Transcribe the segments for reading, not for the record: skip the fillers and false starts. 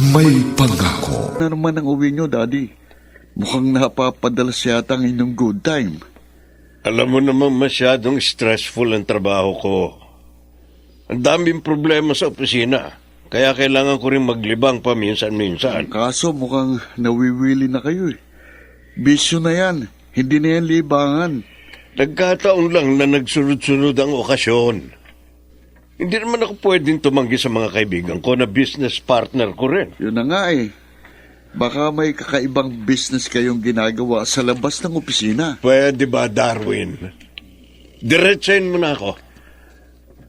may pangako. Ano naman ang uwi nyo, Daddy? Mukhang napapadalas yata ang inyong good time. Alam mo naman masyadong stressful ang trabaho ko. Ang daming problema sa opisina. Kaya kailangan ko rin maglibang pa minsan-minsan. Kaso mukhang nawiwili na kayo eh. Bisyo na yan. Hindi na yan libangan. Nagkataon lang na nagsunod-sunod ang okasyon. Hindi naman ako pwedeng tumanggi sa mga kaibigan ko na business partner ko rin. Yun na nga eh. Baka may kakaibang business kayong ginagawa sa labas ng opisina. Pwede ba, Darwin? Diretsahin mo na ako.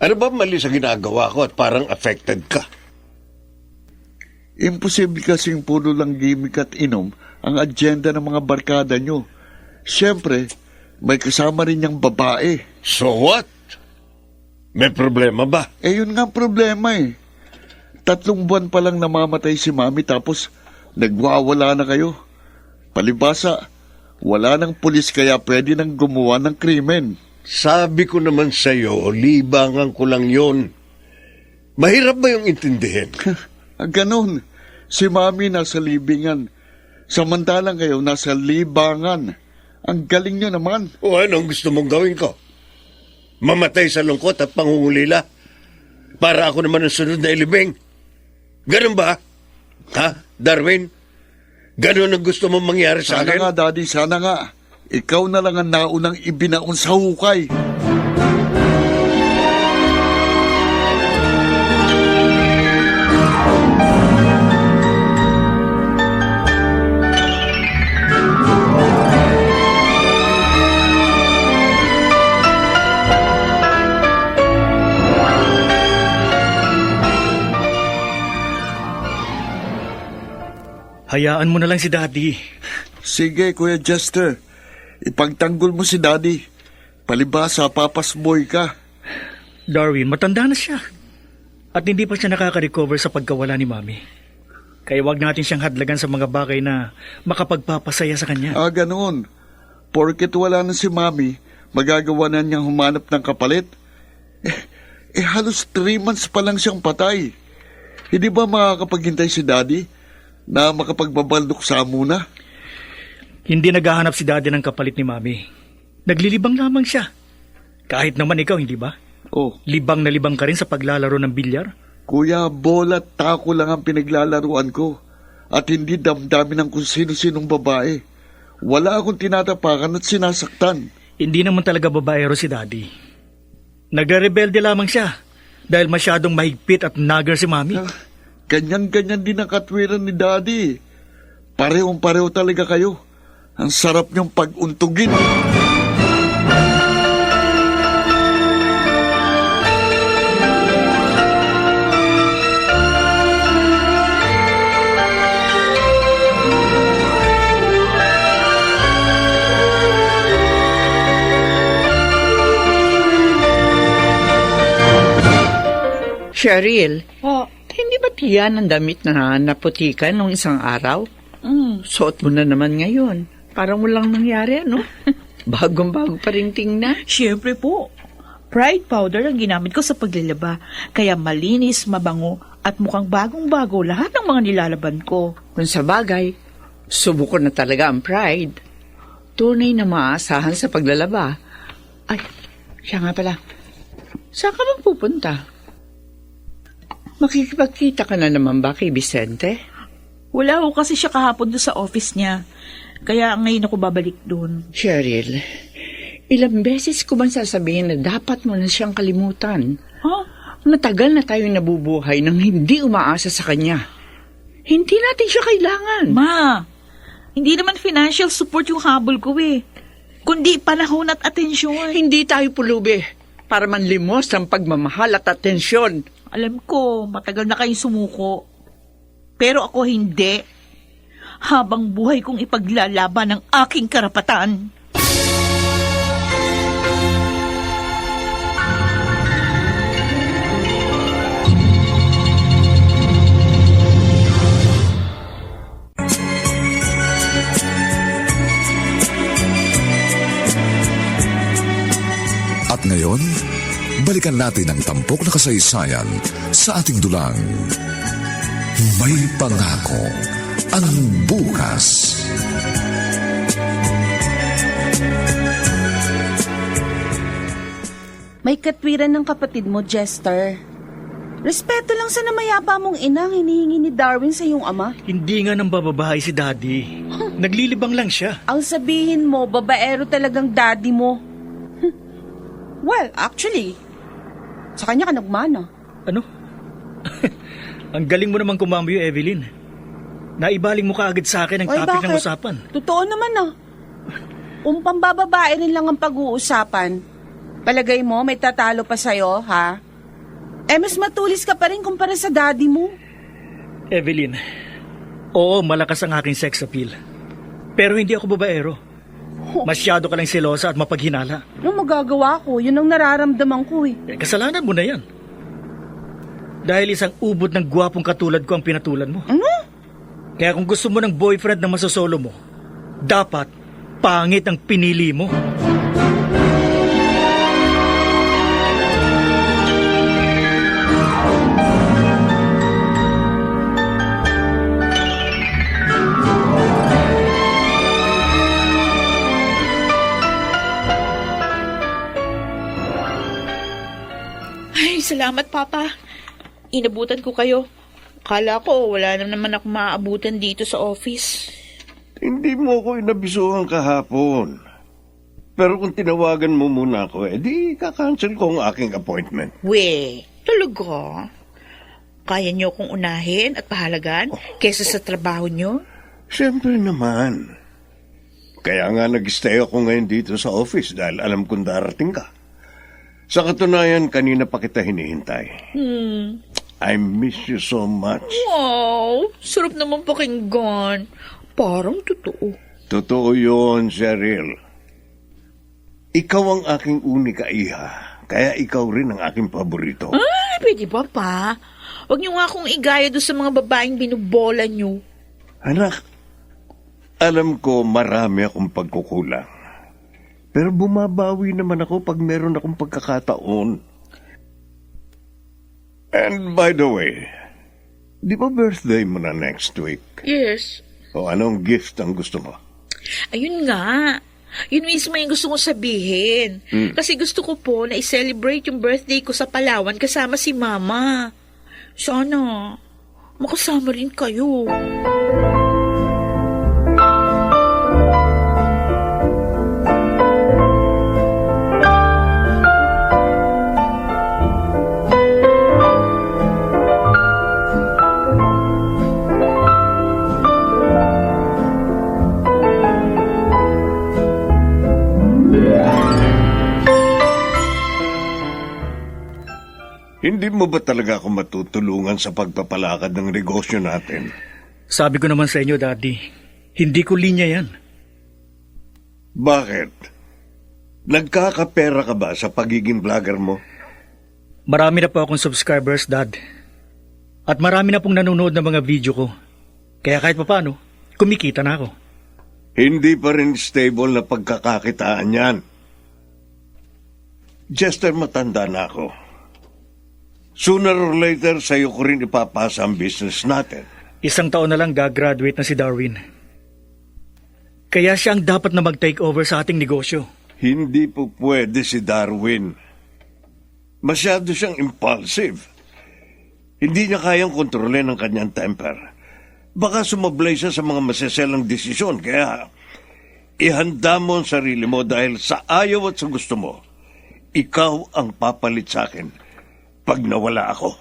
Ano ba mali sa ginagawa ko at parang affected ka? Imposible kasing puro lang gimmick at inom ang agenda ng mga barkada nyo. Siyempre, may kasama rin niyang babae. So what? May problema ba? Eh yun nga ang problema eh. 3 buwan pa lang namamatay si Mami tapos nagwawala na kayo. Palibasa, wala nang pulis kaya pwede nang gumawa ng krimen. Sabi ko naman sa'yo, libangan ko lang yon. Mahirap ba yung intindihin? Ganon, si Mami nasa libingan. Samantalang kayo nasa libangan. Ang galing nyo naman. O anong gusto mong gawin ko? Mamatay sa lungkot at pangungulila? Para ako naman ang sunod na ilibing? Ganun ba? Ha, Darwin? Ganun ang gusto mong mangyari sa Sana akin? nga, Daddy, sana nga. Ikaw na lang ang naunang ibinaon sa hukay. Hayaan mo na lang si Daddy. Sige, Kuya Jester. Ipagtanggol mo si Daddy. Palibasa, papasboy ka. Darwin, matanda na siya. At hindi pa siya nakaka-recover sa pagkawala ni Mami. Kaya wag natin siyang hadlagan sa mga bagay na makapagpapasaya sa kanya. Ganoon. Porket wala na si Mami, magagawa na niyang humanap ng kapalit. Halos 3 months pa lang siyang patay. Hindi ba makakapaghintay si Daddy na makapagbabaldok sa muna? Hindi naghahanap si Daddy ng kapalit ni Mami. Naglilibang lamang siya. Kahit naman ikaw, hindi ba? Oh, Libang na libang ka rin sa paglalaro ng bilyar. Kuya, bola at tako lang ang pinaglalaruan ko. At hindi damdamin ng kung sino-sinong babae. Wala akong tinatapakan at sinasaktan. Hindi naman talaga babaero si Daddy. Nagre-rebelde lamang siya dahil masyadong mahigpit at nagar si Mami. Ganyan-ganyan din ang katwiran ni Daddy. Parehong-pareho talaga kayo. Ang sarap niyong pag-untugin. Cheryl, hindi ba't yan ang damit na naputikan nung isang araw? Suot mo na naman ngayon. Parang walang nangyari, ano? Bagong-bago pa rin tingnan. Siyempre po. Pride powder ang ginamit ko sa paglalaba. Kaya malinis, mabango, at mukhang bagong-bago lahat ng mga nilalaban ko. Kung sa bagay, subuko na talaga ang Pride. Tunay na maaasahan sa paglalaba. Ay, siya nga pala. Saan ka bang pupunta? Makikipagkita ka na naman ba kay Vicente? Wala ko kasi siya kahapon doon sa office niya. Kaya ngayon ako babalik doon. Cheryl, ilang beses ko bang sasabihin na dapat mo na siyang kalimutan? Huh? Matagal na tayong nabubuhay nang hindi umaasa sa kanya. Hindi natin siya kailangan. Ma, hindi naman financial support yung habol ko eh. Kundi panahon at atensyon. Hindi tayo pulubi para manlimos ang pagmamahal at atensyon. Alam ko, matagal na kayong sumuko. Pero ako hindi. Habang buhay kong ipaglalaban ang aking karapatan. At ngayon, balikan natin ang tampok na kasaysayan sa ating dulang. May pangako ang bukas. May katwiran ng kapatid mo, Jester. Respeto lang sa namayapa mong ina ang hinihingi ni Darwin sa iyong ama. Hindi nga nang bababahay si Daddy. Naglilibang lang siya. Ang sabihin mo, babaero talagang daddy mo. Well, actually, sa kanya ka nagmana. Ano? Ang galing mo naman kumamyo, Evelyn. Naibaling mo kaagad sa akin ang Oy, topic ng bakit? usapan. Totoo naman ah. Pambababae rin lang ang pag-uusapan. Palagay mo, may tatalo pa sa'yo, ha? Mas matulis ka pa rin kumpara sa daddy mo. Evelyn, oo, malakas ang aking sex appeal. Pero hindi ako babaero. Masyado ka lang selosa at mapaghinala. Anong magagawa ko? Yun ang nararamdaman ko eh. Kasalanan mo na yan. Dahil isang ubod ng gwapong katulad ko ang pinatulan mo. Ano? Kaya kung gusto mo ng boyfriend na masosolo mo, dapat pangit ang pinili mo. Ay, salamat, Papa. Inabutan ko kayo. Akala ko wala na naman ako maaabutan dito sa office. Hindi mo ako inabisuhan kahapon. Pero kung tinawagan mo muna ako, di kakancel ko ang aking appointment. We, talaga? Kaya niyo akong unahin at pahalagan kesa sa trabaho niyo? Siyempre naman. Kaya nga nag-stay ako ngayon dito sa office dahil alam kong darating ka. Sa katunayan, kanina pa kita hinihintay. I miss you so much. Wow, sarap naman pakinggan. Parang totoo. Totoo yun, Cheryl. Ikaw ang aking unika iha, kaya ikaw rin ang aking paborito. Ay, pwede ba, Pa? Huwag niyo nga akong igaya doon sa mga babaeng binubola niyo. Anak, alam ko marami akong pagkukulang. Pero bumabawi naman ako pag meron akong pagkakataon. And by the way, di ba birthday mo na next week? Yes. O anong gift ang gusto mo? Ayun nga. Yun mismo yung gusto kong sabihin. Kasi gusto ko po na i-celebrate yung birthday ko sa Palawan kasama si Mama. Sana, makasama rin kayo. Hindi mo ba talaga ako matutulungan sa pagpapalakad ng negosyo natin? Sabi ko naman sa inyo, Daddy, hindi ko linya yan. Bakit? Nagkakapera ka ba sa pagiging vlogger mo? Marami na po akong subscribers, Dad. At marami na pong nanonood ng mga video ko. Kaya kahit papano, kumikita na ako. Hindi pa rin stable na pagkakakitaan yan. Jester, matanda na ako. Sooner or later, sa'yo ko rin ipapasa ang business natin. 1 taon na lang gagraduate na si Darwin. Kaya siya ang dapat na mag-take over sa ating negosyo. Hindi po pwede si Darwin. Masyado siyang impulsive. Hindi niya kayang kontrolin ang kanyang temper. Baka sumablay siya sa mga maseselang desisyon, kaya ihanda mo ang sarili mo dahil sa ayaw at sa gusto mo, ikaw ang papalit sa akin pag nawala ako.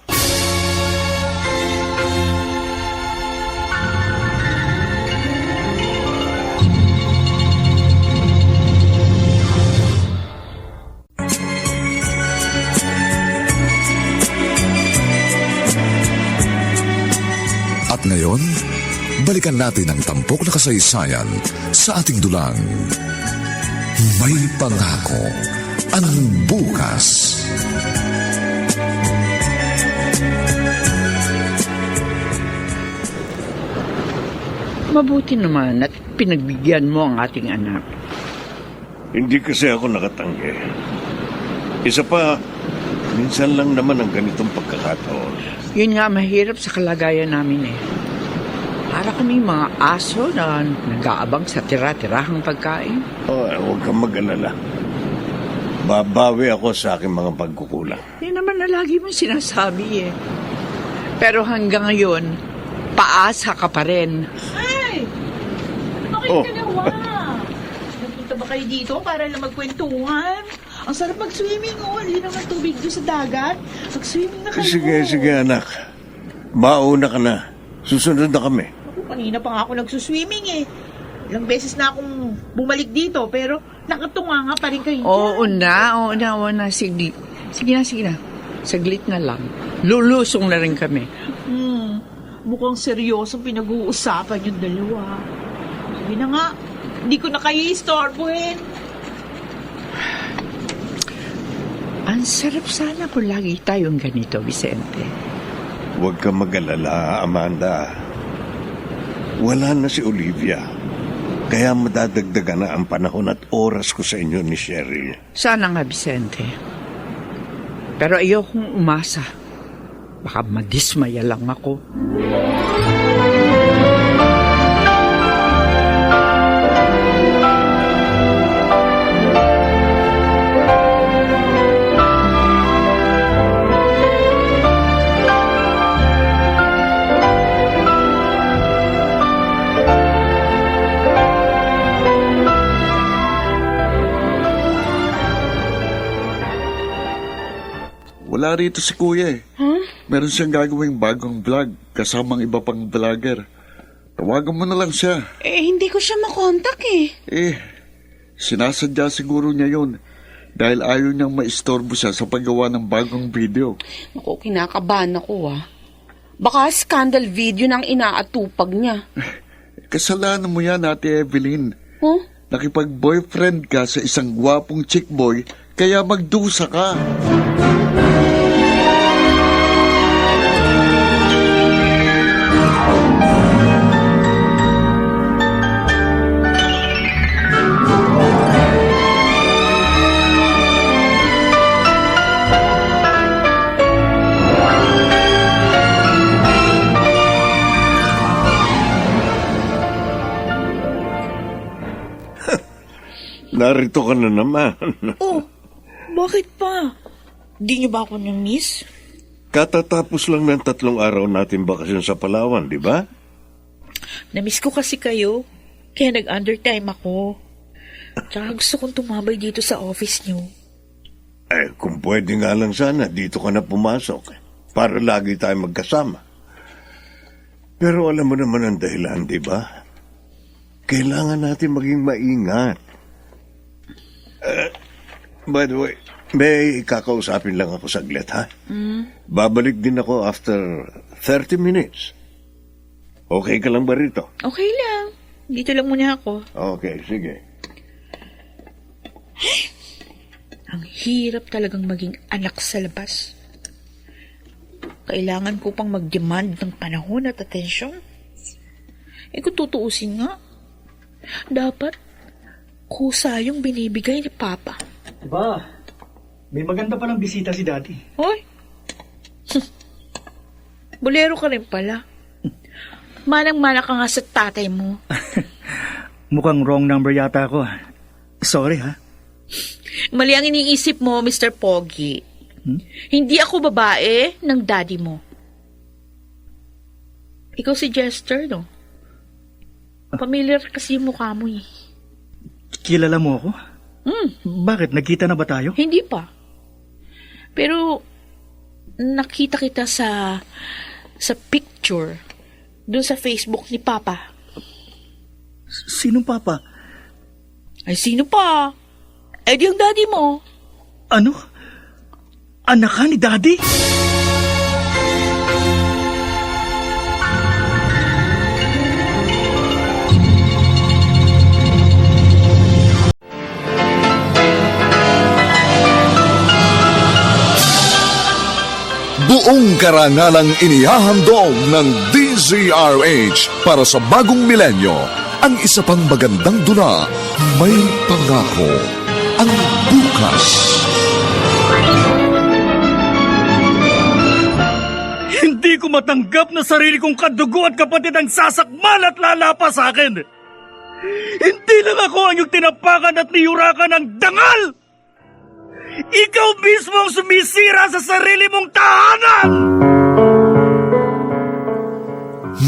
At ngayon, balikan natin ang tampok na kasaysayan sa ating dulang. May pangako ang bukas. Mabuti naman at pinagbigyan mo ang ating anak. Hindi kasi ako nakatanggi. Isa pa, minsan lang naman ang ganitong pagkakataon. Yun nga mahirap sa kalagayan namin eh. Para kami mga aso na nag-aabang sa tira-tirahang pagkain. Oh, huwag kang mag-alala. Babawi ako sa aking mga pagkukulang. Yan naman na lagi mong sinasabi eh. Pero hanggang ngayon, paasa ka pa rin. Ay! Ano kayo Oh. ginawa? Nagpunta ba kayo dito para lang magkwentuhan? Ang sarap mag-swimming, oh. Hindi naman tubig doon sa dagat. Mag-swimming na kayo. Sige, anak. Mauna ka na. Susunod na kami. Ako, kanina pa nga ako nagsuswimming eh. Ilang beses na akong bumalik dito, pero nakatunga nga pa rin kayo. Oo na. Sige na. Saglit na lang. Lulusong na rin kami. Mukhang seryosong pinag-uusapan yung dalawa. Sige na nga, hindi ko na kayo istorbohin. Ang sarap sana kung lagi tayong ganito, Vicente. Huwag kang mag-alala, Amanda. Wala na si Olivia. Kaya madadagdagan na ang panahon at oras ko sa inyo ni Cheryl. Sana nga, Vicente. Pero ayokong umasa. Baka madismaya lang ako. Wala rito si Kuya eh. Meron siyang gagawing bagong vlog kasamang iba pang vlogger. Tawagan mo na lang siya. Hindi ko siya makontak eh. Sinasadya siguro niya yun dahil ayaw niyang maistorbo siya sa paggawa ng bagong video. Naku, kinakabahan ako Baka scandal video ng inaatupag niya. Kasalanan mo yan, Ate Evelyn. Huh? Nakipag-boyfriend ka sa isang gwapong chick boy, kaya magdusa ka. Narito ka na naman. Oh, bakit pa? Di niyo ba ako na-miss? Katatapos lang ng 3 araw natin bakasyon sa Palawan, di ba? Na-miss ko kasi kayo. Kaya nag-undertime ako. Tsaka gusto kong tumabay dito sa office niyo. Kung pwede nga lang sana, dito ka na pumasok. Para lagi tayo magkasama. Pero alam mo naman ang dahilan, di ba? Kailangan natin maging maingat. By the way, may kakausapin lang ako saglit, ha? Babalik din ako after 30 minutes. Okay ka lang ba rito? Okay lang. Dito lang muna ako. Okay, sige. Ang hirap talagang maging anak sa labas. Kailangan ko pang mag-demand ng panahon at atensyon. Kung tutuusin nga, dapat kusa yung binibigay ni Papa. Ba, may maganda palang bisita si Daddy. Hoy! Bolero ka rin pala. Manang-mana ka nga sa tatay mo. Mukhang wrong number yata ako. Sorry ha. Mali ang iniisip mo, Mr. Pogi. Hindi ako babae ng daddy mo. Ikaw si Jester, no? Familiar kasi yung mukha mo eh. Kilala mo ako? Bakit? Nagkita na ba tayo? Hindi pa. Pero nakita kita sa picture doon sa Facebook ni Papa. Sinong Papa? Ay, sino pa? Eh, di ang daddy mo. Ano? Anak ka ni Daddy? Buong karangalang inihahandog ng DZRH para sa bagong milenyo. Ang isa pang magandang dula, may pangako ang bukas. Hindi Hindi ko matanggap na sarili kong kadugo at kapatid ang sasakmal at lalapa sa akin. Hindi lang ako ang iyong tinapakan at niyurakan ng dangal! Ikaw mismo ang sumisira sa sarili mong tahanan!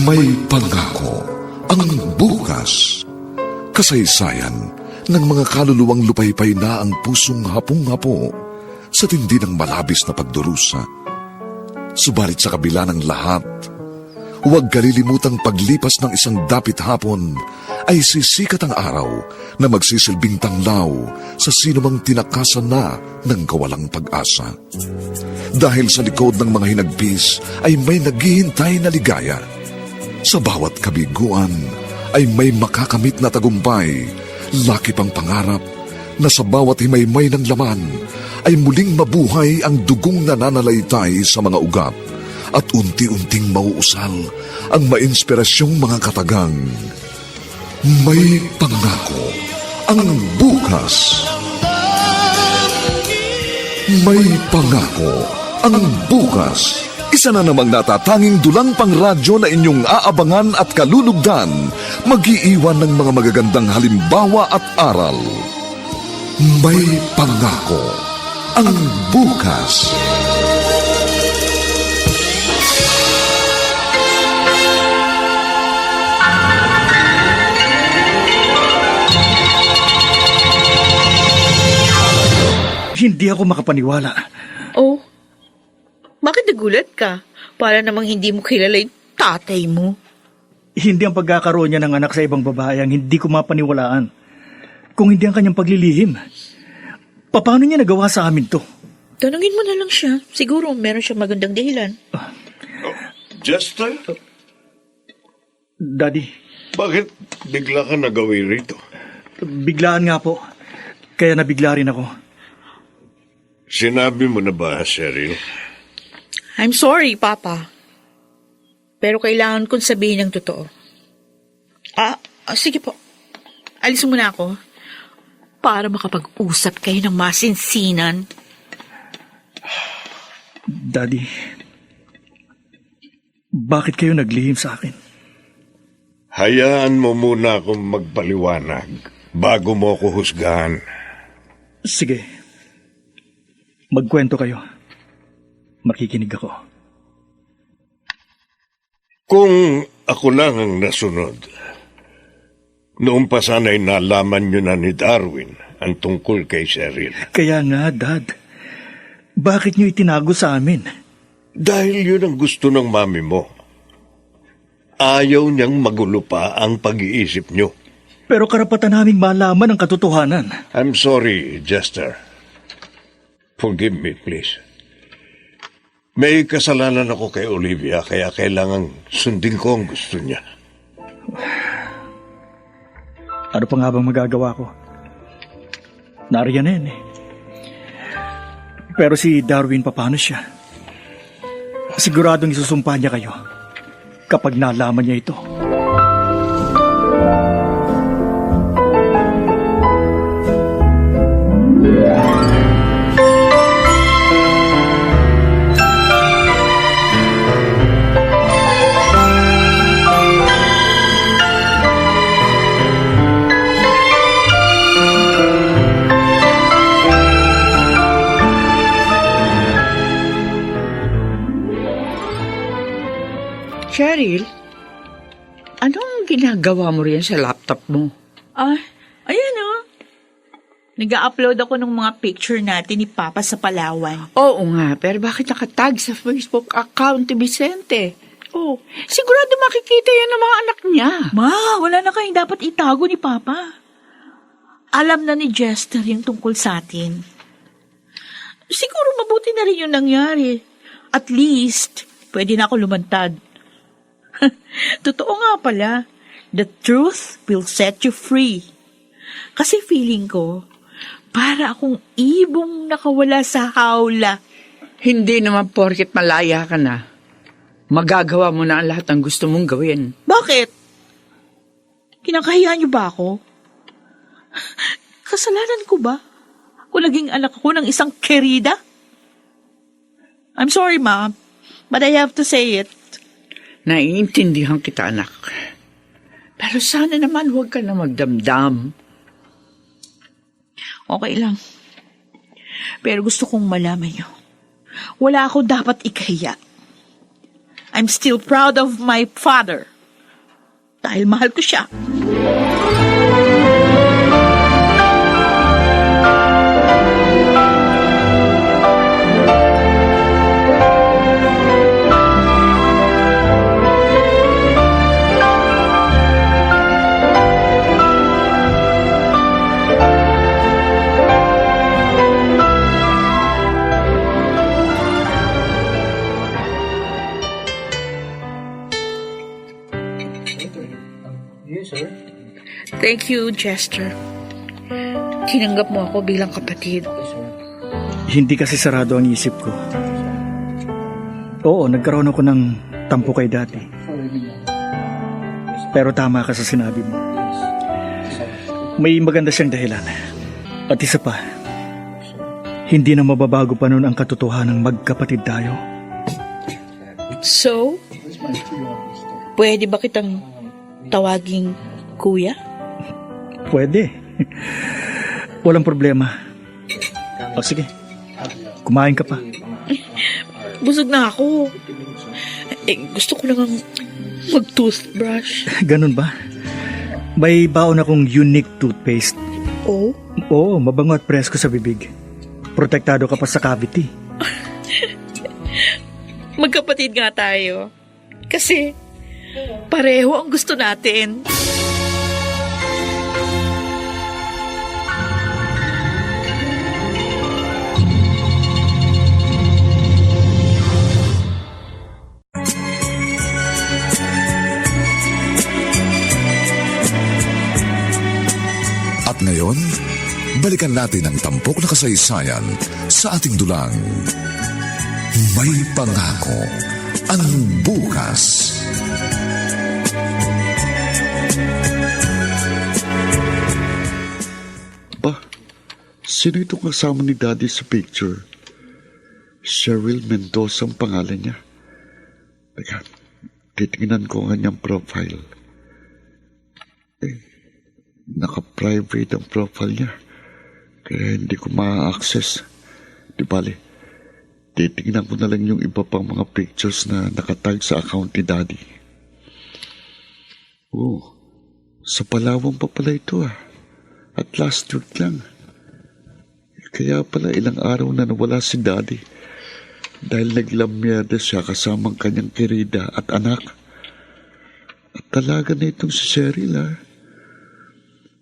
May pangako ang bukas. Kasaysayan ng mga kaluluwang lupaypay na ang pusong hapong-hapo sa tindi ng malabis na pagdurusa. Subalit sa kabila ng lahat, huwag kalilimutang paglipas ng isang dapit hapon ay sisikat ang araw na magsisilbing tanglaw sa sinumang tinakasan na ng kawalang pag-asa. Dahil sa likod ng mga hinagpis ay may naghihintay na ligaya. Sa bawat kabiguan ay may makakamit na tagumpay, laki pang pangarap na sa bawat himaymay ng laman ay muling mabuhay ang dugong nananalaytay sa mga ugat at unti-unting mauusal ang mainspirasyong mga katagang. May pangako ang bukas. May pangako ang bukas. Isa na namang natatanging dulang pang radyo na inyong aabangan at kalulugdan, mag-iiwan ng mga magagandang halimbawa at aral. May pangako ang bukas. Hindi ako makapaniwala. Oh, bakit nagulat ka? Para namang hindi mo kilala yung tatay mo. Hindi ang pagkakaroon niya ng anak sa ibang babae ang hindi ko mapaniwalaan. Kung hindi ang kanyang paglilihim, paano niya nagawa sa amin to? Tanungin mo na lang siya. Siguro meron siyang magandang dahilan. Jester? Daddy, Bakit bigla ka nagawi rito? biglaan nga po. Kaya nabigla rin ako. Sinabi mo na ba, Cheryl? I'm sorry, Papa. Pero kailangan kong sabihin ng totoo. Sige po. Alis muna ako. Para makapag-usap kayo ng masinsinan. Daddy, bakit kayo naglihim sa akin? Hayaan mo muna akong magpaliwanag bago mo ako husgahan. Sige. Magkwento kayo. Makikinig ako. Kung ako lang ang nasunod, noong pa sana'y nalaman nyo na ni Darwin ang tungkol kay Cheryl. Kaya nga, Dad. Bakit niyo itinago sa amin? Dahil yun ang gusto ng mami mo. Ayaw niyang magulo pa ang pag-iisip nyo. Pero karapatan naming malaman ang katotohanan. I'm sorry, Jester. Forgive me, please. May kasalanan ako kay Olivia, kaya kailangang sundin ko ang gusto niya. Ano pa nga bang magagawa ko? Nariyan na yan eh. Pero si Darwin, paano siya? Siguradong isusumpa niya kayo kapag nalaman niya ito. Cheryl, anong ginagawa mo riyan sa laptop mo? Ayan Nag-upload ako ng mga picture natin ni Papa sa Palawan. Oo nga, pero bakit nakatag sa Facebook account ni Vicente? Oh, sigurado makikita yan ng mga anak niya. Ma, wala na kayong dapat itago ni Papa. Alam na ni Jester yung tungkol sa atin. Siguro mabuti na rin yung nangyari. At least, pwede na ako lumantad. Totoo nga pala, the truth will set you free. Kasi feeling ko, para akong ibong nakawala sa hawla. Hindi naman porket malaya ka na. Magagawa mo na ang lahat ng gusto mong gawin. Bakit? Kinakahiya niyo ba ako? Kasalanan ko ba? Kung naging anak ako ng isang kerida? I'm sorry, Mom, but I have to say it. Naiintindihan kita, anak. Pero sana naman huwag ka na magdamdam. Okay lang. Pero gusto kong malaman niyo. Wala ako dapat ikahiya. I'm still proud of my father. Dahil mahal ko siya. Thank you, Chester. Tinanggap mo ako bilang kapatid. Hindi kasi sarado ang isip ko. Oo, nagkaroon ako ng tampo kay dati. Pero tama ka sa sinabi mo. May maganda siyang dahilan. At isa pa, hindi na mababago pa noon ang katotohanan ng magkapatid tayo. So, pwede ba kitang tawaging kuya? Pwede. Walang problema. O sige, kumain ka pa. Busog na ako. Gusto ko lang mag-toothbrush. Ganun ba? May baon akong unique toothpaste. Oh? Oo, mabango at presko sa bibig. Protektado ka pa sa cavity. Magkapatid nga tayo. Kasi pareho ang gusto natin. At ngayon, balikan natin ang tampok na kasaysayan sa ating dulang. May pangako ang bukas. Ba, sino itong kasama ni Daddy sa picture? Cheryl Mendoza ang pangalan niya. Teka, titingnan ko ang kanyang profile. Naka-private ang profile niya. Kaya hindi ko ma-access. Di bale, titingnan ko na lang yung iba pang mga pictures na nakatag sa account ni Daddy. Oh, sa Palawan pa pala ito ah. At last week lang. Kaya pala ilang araw na nawala si Daddy. Dahil naglamyada siya kasamang kanyang kirida at anak. At talaga na itong si Cheryl ah.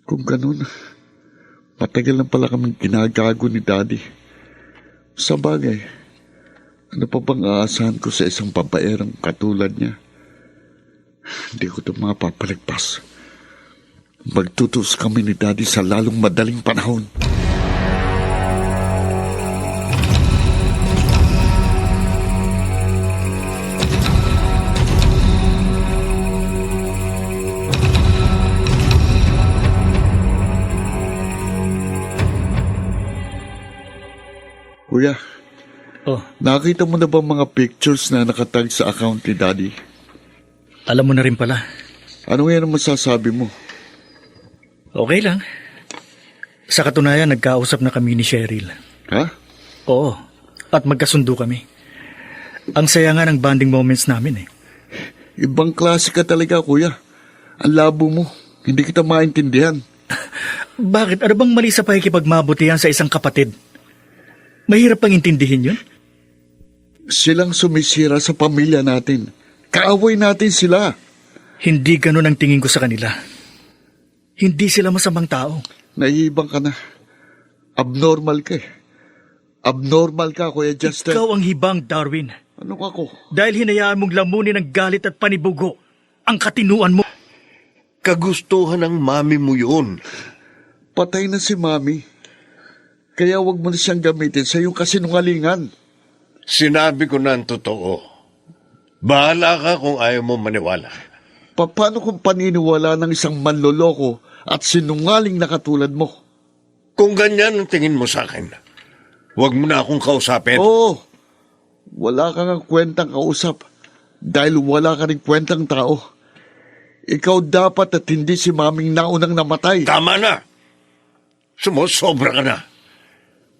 Kung ganun, matagal lang pala kaming ginagago ni Daddy. Sa bagay, ano pa bang aasahan ko sa isang babaerang katulad niya? Hindi ko ito mga papalagpas. Magtutus kami ni Daddy sa lalong madaling panahon. Kuya, Oh, nakita mo na ba mga pictures na nakatag sa account ni Daddy? alam mo na rin pala. Ano yan ang masasabi mo? Okay lang. Sa katunayan, nagkausap na kami ni Cheryl. Ha? Oo, at magkasundo kami. Ang saya nga ng bonding moments namin eh. Ibang klase ka talaga, kuya. Ang labo mo. Hindi kita maintindihan. Bakit? Ano bang mali sa pakikipagmabutihan sa isang kapatid? Mahirap pang intindihin yun? Silang sumisira sa pamilya natin. Kaaway natin sila. Hindi ganun ang tingin ko sa kanila. Hindi sila masamang tao. Naiibang ka na. Abnormal ka eh. Abnormal ka, Kuya Justin. Ikaw ang hibang, Darwin. Ano ako? Dahil hinayaan mong lamunin ng galit at panibugo ang katinuan mo. Kagustuhan ng mami mo yun. Patay na si Mami. Kaya wag mo na siyang gamitin sa iyong kasinungalingan. Sinabi ko na ang totoo. Bahala ka kung ayaw mo maniwala. Paano kung paniniwala ng isang manloloko at sinungaling na katulad mo? Kung ganyan ang tingin mo sa akin, huwag mo na akong kausapin. Oo. Wala kang kwentang kausap. dahil wala ka rin kwentang tao. Ikaw dapat at hindi si maming naunang namatay. Tama na! Sumusobra ka na.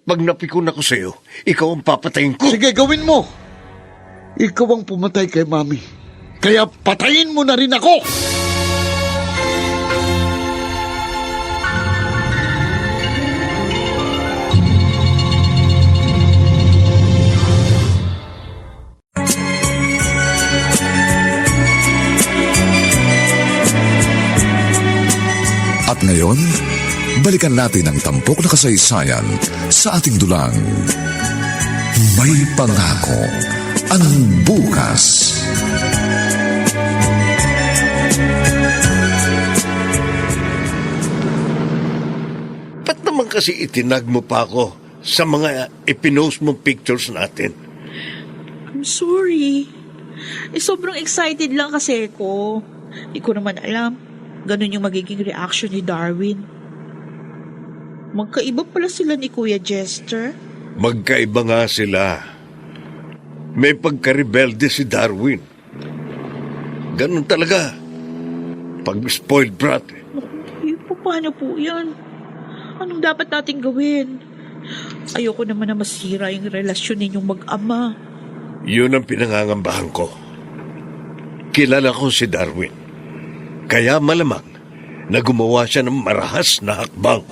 Pag napikon ako sa'yo, ikaw ang papatayin ko. Sige, gawin mo! Ikaw ang pumatay kay mami. Kaya patayin mo na rin ako! At ngayon, balikan natin ang tampok na kasaysayan sa ating dulang. May pangako ang bukas. Ba't naman kasi itinag mo pa ako sa mga ipinost mong pictures natin? I'm sorry. Sobrang excited lang kasi ko. Hindi ko naman alam. Ganun yung magiging reaction ni Darwin. Magkaiba pala sila ni Kuya Jester. Magkaiba nga sila. May pagka-rebelde si Darwin. Ganun talaga. Pag spoiled brat. Paano po yan? Anong dapat nating gawin? Ayoko naman na masira yung relasyon ninyong mag-ama. Yun ang pinangangambahan ko. Kilala ko si Darwin. Kaya malamang na gumawa siya ng marahas na hakbang.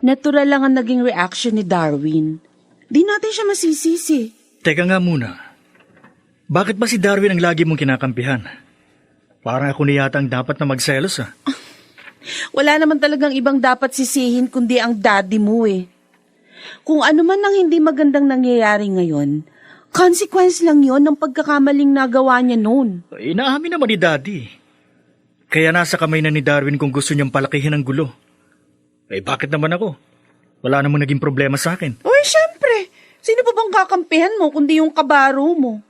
Natural lang ang naging reaction ni Darwin. Di natin siya masisisi. Teka nga muna. Bakit ba si Darwin ang lagi mong kinakampihan? Parang ako na yata ang dapat na magselos Wala naman talagang ibang dapat sisihin kundi ang daddy mo eh. Kung ano man ang hindi magandang nangyayari ngayon, consequence lang yon ng pagkakamaling nagawa niya noon. Inaamin naman ni Daddy. Kaya nasa kamay na ni Darwin kung gusto niyang palakihin ang gulo. Bakit naman ako? Wala namang naging problema sa akin. Uy, syempre. Sino pa bang kakampihan mo kundi yung kabaro mo?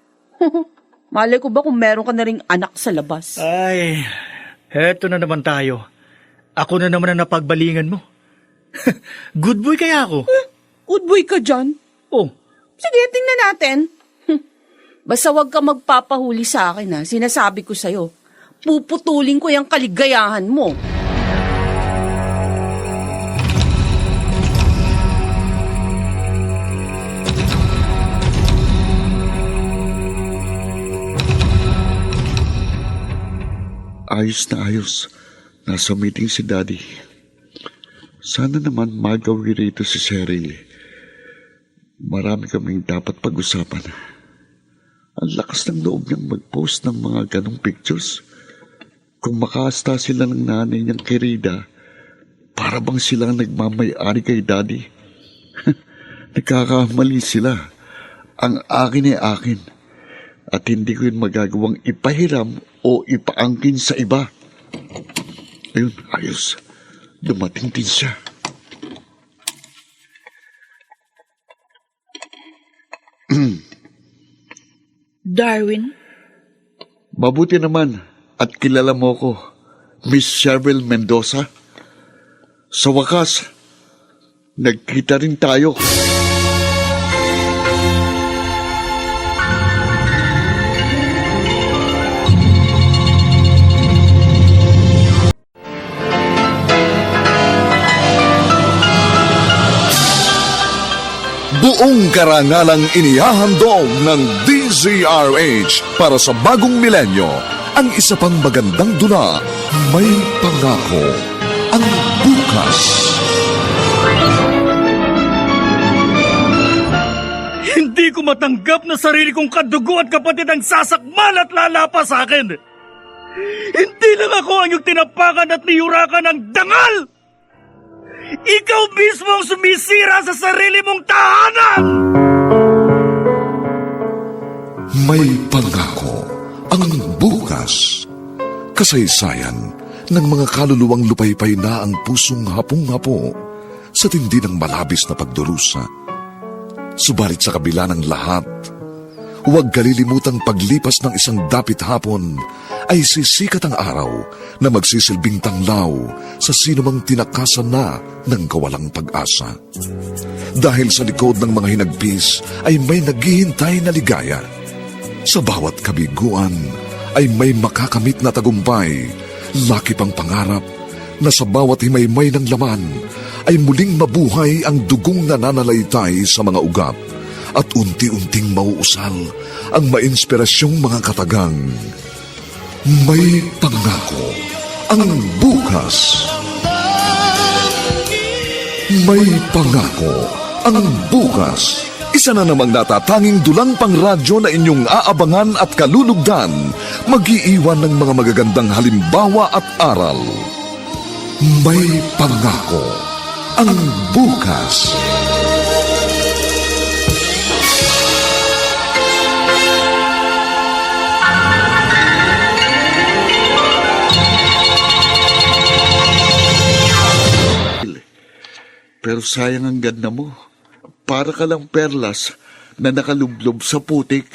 Malay ko ba kung meron ka na ring anak sa labas? Ay, heto na naman tayo. Ako na naman ang napagbalingan mo. Good boy kaya ako? Good boy ka dyan. Oh, Sige, tingnan natin. Basta wag ka magpapahuli sa akin ha. Sinasabi ko sa'yo. Puputulin ko yung kaligayahan mo. Ayos na ayos. Nasa meeting si Daddy. Sana naman magawi rito si Cheryl. Marami kaming dapat pag-usapan. Ang lakas ng loob niyang mag-post ng mga ganong pictures. Kung makasta sila ng nanay niyang Kirida, para bang sila ang nagmamay-ari kay Daddy. Nagkakamali sila. Ang akin ay akin. At hindi ko yun magagawang ipahiram o ipaangkin sa iba. Ayun, ayos. Dumating din siya. Darwin? Mabuti naman at kilala mo ko, Miss Cheryl Mendoza. Sa wakas, nagkita rin tayo. Buong karangalang inihahandog ng DZRH para sa bagong milenyo. Ang isa pang magandang dula, May Pangako ang bukas. hindi ko matanggap na sarili kong kadugo at kapatid ang sasakmal at lalapa sa akin. Hindi lang ako ang yung tinapakan at niyurakan ng dangal! Ikaw mismo ang sumisira sa sarili mong tahanan! May Pangako ang bukas. Kasaysayan ng mga kaluluwang lupaypay na ang pusong hapong-hapo sa tindi ng malabis na pagdurusa. Subalit sa kabila ng lahat, huwag kalilimutang paglipas ng isang dapit hapon ay sisikat ang araw na magsisilbing tanglaw sa sinumang tinakasan na ng kawalang pag-asa. Dahil sa likod ng mga hinagpis ay may naghihintay na ligaya. Sa bawat kabiguan ay may makakamit na tagumpay, laki pang pangarap na sa bawat himaymay ng laman ay muling mabuhay ang dugong nananalaytay sa mga ugat at unti-unting mauusal ang mainspirasyong mga katagang. May pangako ang bukas. May pangako ang bukas. Isa na namang natatanging dulang pangradyo na inyong aabangan at kalulugdan, mag-iiwan ng mga magagandang halimbawa at aral. May pangako ang bukas. Pero sayang ang ganda mo. Para ka lang perlas na nakalublob sa putik.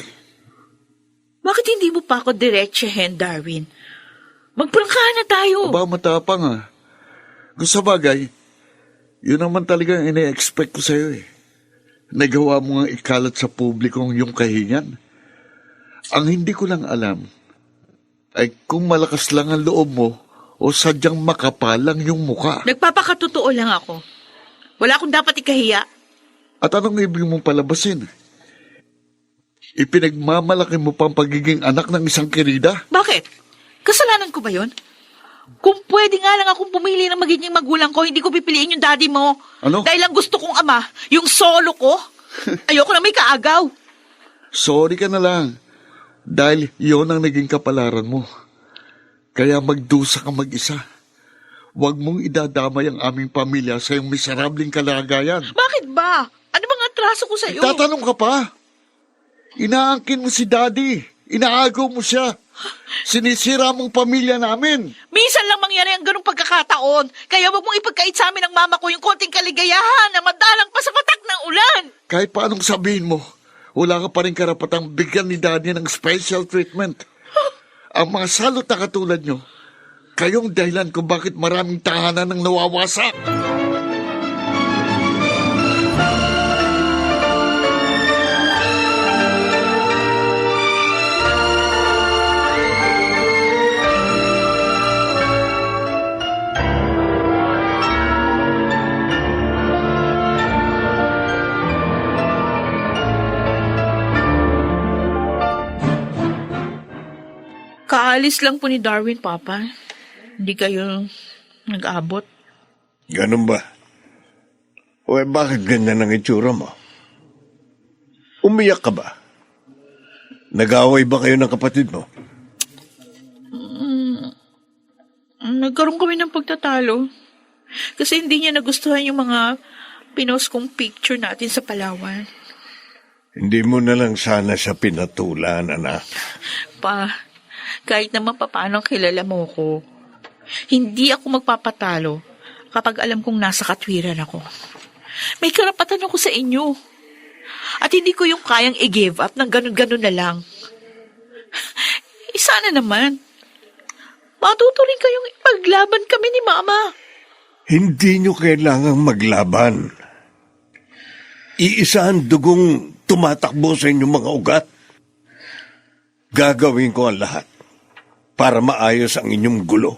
Bakit hindi mo pa ako diretsahin, Darwin? Magprangkahan na tayo. Aba, matapang ah. Kung sa bagay, yun naman talagang ina-expect ko sa'yo eh. Nagawa mo nga ikalat sa publikong yung kahingan. Ang hindi ko lang alam ay kung malakas lang ang loob mo o sadyang makapalang yung muka. Nagpapakatotoo lang ako. Wala akong dapat ikahiya. At anong ibig mong palabasin? Ipinagmamalaki mo pa ang pagiging anak ng isang kirida? Bakit? Kasalanan ko ba yun? Kung pwede nga lang akong pumili ng magiging magulang ko, hindi ko pipiliin yung daddy mo. Ano? Dahil lang gusto kong ama, yung solo ko. Ayoko na may kaagaw. Sorry ka na lang. Dahil yon ang naging kapalaran mo. Kaya magdusa ka mag-isa. Huwag mong idadamay ang aming pamilya sa iyong miserabling kalagayan. Bakit ba? Ano bang atraso ko sa'yo? Tatanong ka pa? Inaangkin mo si Daddy. Inaagaw mo siya. Sinisira mong pamilya namin. Minsan lang mangyari ang ganung pagkakataon. Kaya wag mong ipagkait sa amin ng mama ko yung konting kaligayahan na madalang pa sa patak ng ulan. Kahit paanong sabihin mo, wala ka pa rin karapatang bigyan ni Daddy ng special treatment. Ang mga salot na katulad nyo, kayong dahilan kung bakit maraming tahanan ang nawawasak. Kaalis lang po ni Darwin, Papa. Hindi kayo nag-abot. Ganun ba? O bakit ganyan ang itsura mo? Umiyak ka ba? Nag-away ba kayo ng kapatid mo? Nagkaroon kami ng pagtatalo. Kasi hindi niya nagustuhan yung mga pinost kong picture natin sa Palawan. Hindi mo na lang sana siya pinatulan, anak. Pa, kahit naman paano kilala mo ko, hindi ako magpapatalo kapag alam kong nasa katwiran ako. May karapatan ako sa inyo. At hindi ko yung kayang i-give up ng ganun-ganun na lang. Sana naman, matutuloy kayong ipaglaban kami ni Mama. Hindi nyo kailangang maglaban. Iisa ang dugong tumatakbo sa inyong mga ugat. Gagawin ko ang lahat para maayos ang inyong gulo.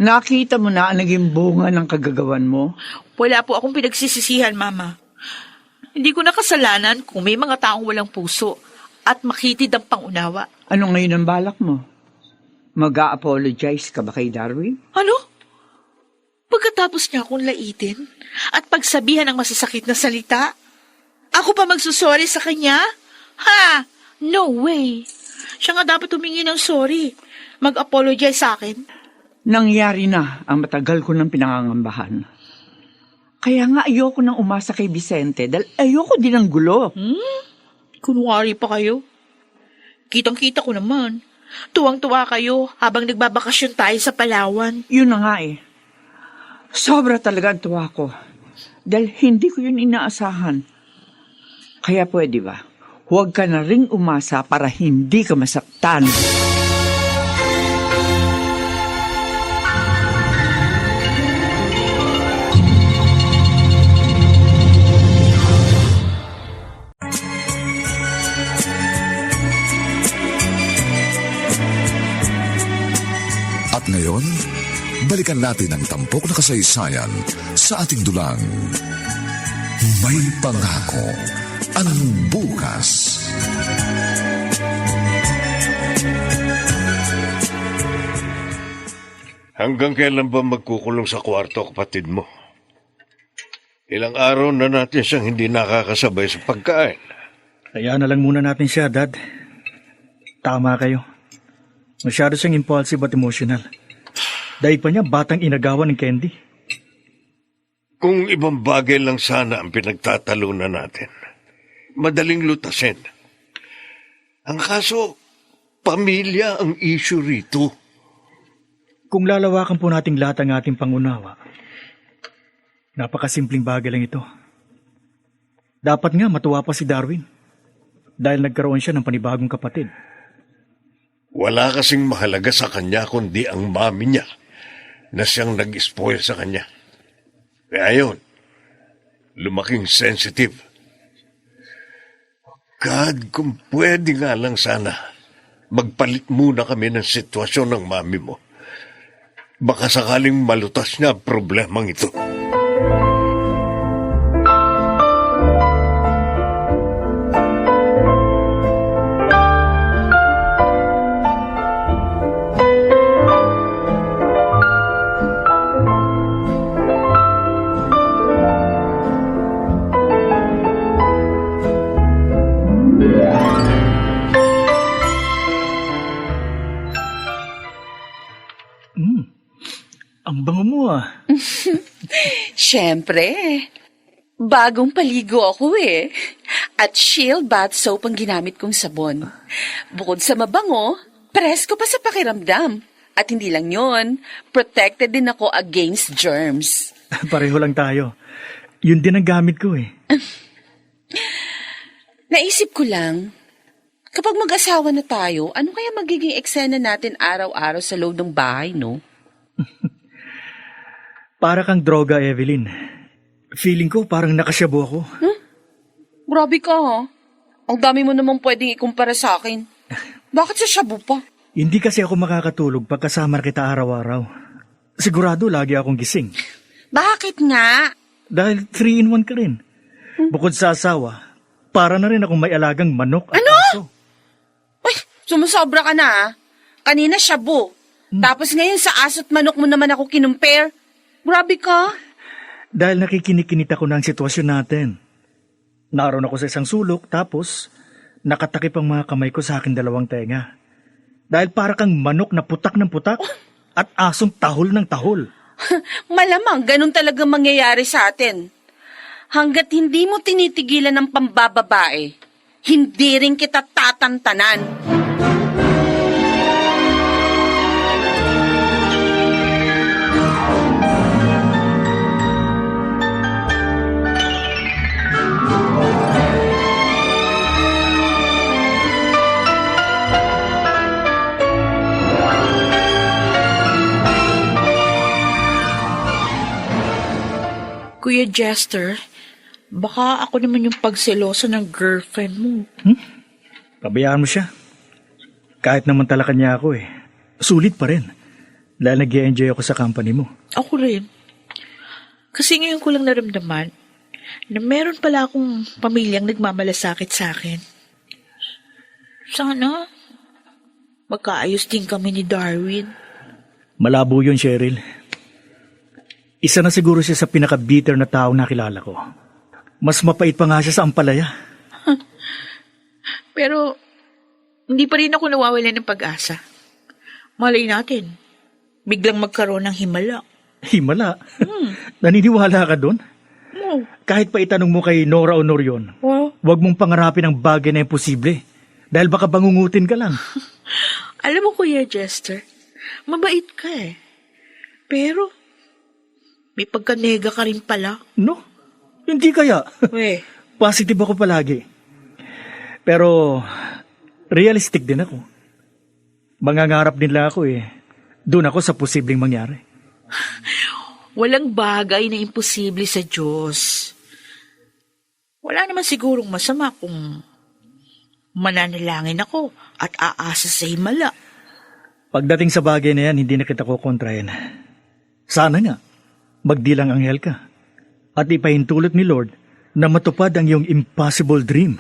Nakita mo na ang naging bunga ng kagagawan mo? Wala po akong pinagsisisihan, Mama. Hindi ko nakasalanan kung may mga taong walang puso at makitid ang pangunawa. Ano ngayon ang balak mo? Mag-a-apologize ka ba kay Darwin? Ano? Pagkatapos niya akong laitin at pagsabihan ng masasakit na salita, Ako pa magsusorry sa kanya? Ha? No way. Siya nga dapat humingi ng sorry. Mag-apologize sa akin. Nangyari na ang matagal ko ng pinangangambahan. Kaya nga ayoko nang umasa kay Vicente dahil ayoko din ng gulo. Kunwari pa kayo. Kitang-kita ko naman. Tuwang-tuwa kayo habang nagbabakasyon tayo sa Palawan. Yun na nga eh. Sobra talaga ang tuwa ko. Dahil hindi ko yun inaasahan. Kaya pwede ba, huwag ka na ring umasa para hindi ka masaktan. At ngayon, balikan natin ang tampok na kasaysayan sa ating dulang. May pangako ang bukas. Hanggang kailan ba magkukulong sa kwarto, kapatid mo? Ilang araw na natin siyang hindi nakakasabay sa pagkain. Kaya na lang muna natin siya, Dad. Tama kayo. Masyado siyang impulsive at emotional. Daig pa niya batang inagawan ng candy. Kung ibang bagay lang sana ang pinagtatalunan natin, madaling lutasin. Ang kaso, pamilya ang issue rito. Kung lalawakan po nating lahat ang ating pangunawa, napakasimpleng bagay lang ito. Dapat nga matuwa pa si Darwin dahil nagkaroon siya ng panibagong kapatid. Wala kasing mahalaga sa kanya kundi ang mami niya na siyang nag-spoil sa kanya. Kaya yun, lumaking sensitive. God, kung pwede nga lang sana, magpalit muna kami ng sitwasyon ng mami mo. Baka sakaling malutas niya ang problemang ito. Ang bango mo ah. Siyempre. Bagong paligo ako eh. At Shield bath soap ang ginamit kong sabon. Bukod sa mabango, presko pa sa pakiramdam. At hindi lang yon, protected din ako against germs. Pareho lang tayo. Yun din ang gamit ko eh. Naisip ko lang, kapag mag-asawa na tayo, ano kaya magiging eksena natin araw-araw sa loob ng bahay, no? Para kang droga, Evelyn. Feeling ko parang nakasyabo ako. Grabe ka, ha? Ang dami mo namang pwedeng ikumpara sa akin. Bakit sa shabu pa? Hindi kasi ako makakatulog pagkasama kita araw-araw. Sigurado lagi akong gising. Bakit nga? Dahil 3-in-1 ka rin. Bukod sa asawa, para na rin akong may alagang manok at Ano? aso. Uy, sumusobra ka na, ha? Kanina shabu. Tapos ngayon sa aso't manok mo naman ako kinumpare. Grabe ka. Dahil nakikinikinita ko na ang sitwasyon natin. Naroon ako sa isang sulok, tapos nakatakip ang mga kamay ko sa aking dalawang tenga. Dahil para kang manok na putak ng putak at asong tahol ng tahol. Malamang ganun talaga mangyayari sa atin. Hanggat hindi mo tinitigilan ng pambababae, hindi rin kita tatantanan. Kuya Jester, baka ako naman yung pagselosa ng girlfriend mo. Pabayaan mo siya. Kahit naman talakan niya ako eh. Sulit pa rin. Dahil nag-i-enjoy ako sa company mo. Ako rin. Kasi ngayon ko lang naramdaman na meron pala akong pamilyang nagmamalasakit sa akin. Sana magkaayos din kami ni Darwin. Malabo yun, Cheryl. Isa na siguro siya sa pinaka-bitter na taong nakilala ko. Mas mapait pa nga siya sa ampalaya. Pero, hindi pa rin ako nawawalan ng pag-asa. Malay natin, biglang magkaroon ng himala. Himala? Naniniwala ka doon? Oh, Kahit pa itanong mo kay Nora Honorion, wow. huwag mong pangarapin ang bagay na imposible. Dahil baka bangungutin ka lang. Alam mo, Kuya Jester, mabait ka eh. Pero, may pagkanega ka rin pala. No? Hindi kaya. We, Positive ako palagi. Pero, realistic din ako. Mangangarap din lang ako eh. Doon ako sa posibleng mangyari. walang bagay na imposible sa Diyos. Wala naman sigurong masama kung mananalangin ako at aasa sa himala. Pagdating sa bagay na yan, hindi na kita kukontrahin. Sana nga, magdilang anghel ka. At ipahintulot ni Lord na matupad ang iyong impossible dream.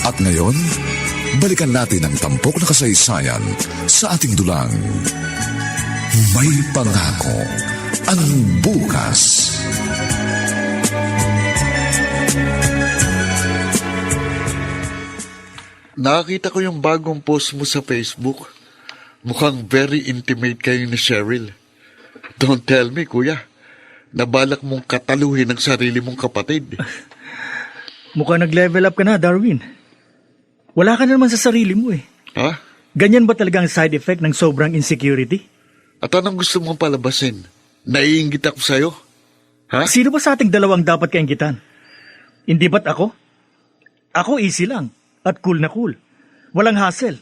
At ngayon, balikan natin ang tampok na kasaysayan sa ating dulang. May pangako ang bukas. Nakita ko yung bagong post mo sa Facebook. Mukhang very intimate kayo ni Cheryl. Don't tell me, kuya. Nabalak mong kataluhin ang sarili mong kapatid. Mukhang nag-level up ka na, Darwin. Wala ka na naman sa sarili mo eh. Ha? Ganyan ba talaga ang side effect ng sobrang insecurity? At anong gusto mong palabasin? Naiingit ako sa'yo? Ha? Sino ba sa ating dalawang dapat kainggitan? Hindi ba't ako? Ako easy lang at cool na cool. Walang hassle.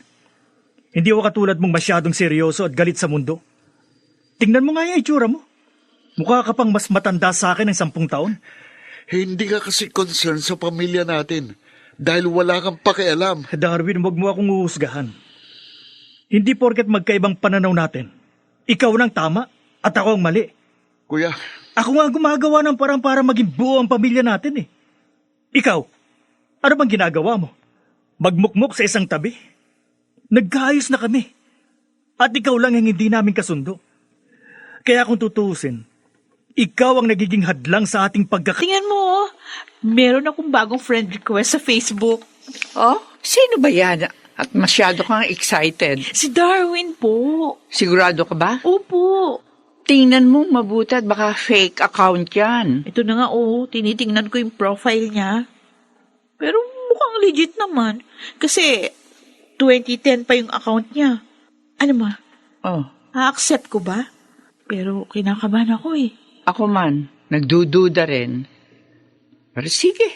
Hindi ako katulad mong masyadong seryoso at galit sa mundo. Tingnan mo nga yung itsura mo. Mukha ka pang mas matanda sa akin ng 10 taon. Hindi ka kasi concerned sa pamilya natin dahil wala kang pakialam. Darwin, huwag mo akong uhusgahan. Hindi porket magkaibang pananaw natin. Ikaw nang tama at ako ang mali. Kuya, Ako nga gumagawa ng parang para maging buo ang pamilya natin eh. Ikaw, ano bang ginagawa mo? Magmukmok sa isang tabi? Nagkaayos na kami. At ikaw lang ang hindi namin kasundo. Kaya kung tutuusin, ikaw ang nagiging hadlang sa ating Tingnan mo, meron akong bagong friend request sa Facebook. Oh, sino ba yan? At masyado kang excited. Si Darwin po. Sigurado ka ba? Opo. Tingnan mo mabuti at baka fake account yan. Ito na nga, tinitingnan ko yung profile niya. Pero mukhang legit naman. Kasi 2010 pa yung account niya. Ano ma? Oh, A-accept ko ba? Pero kinakabahan ako eh. ako man, nagdududa rin. Pero sige,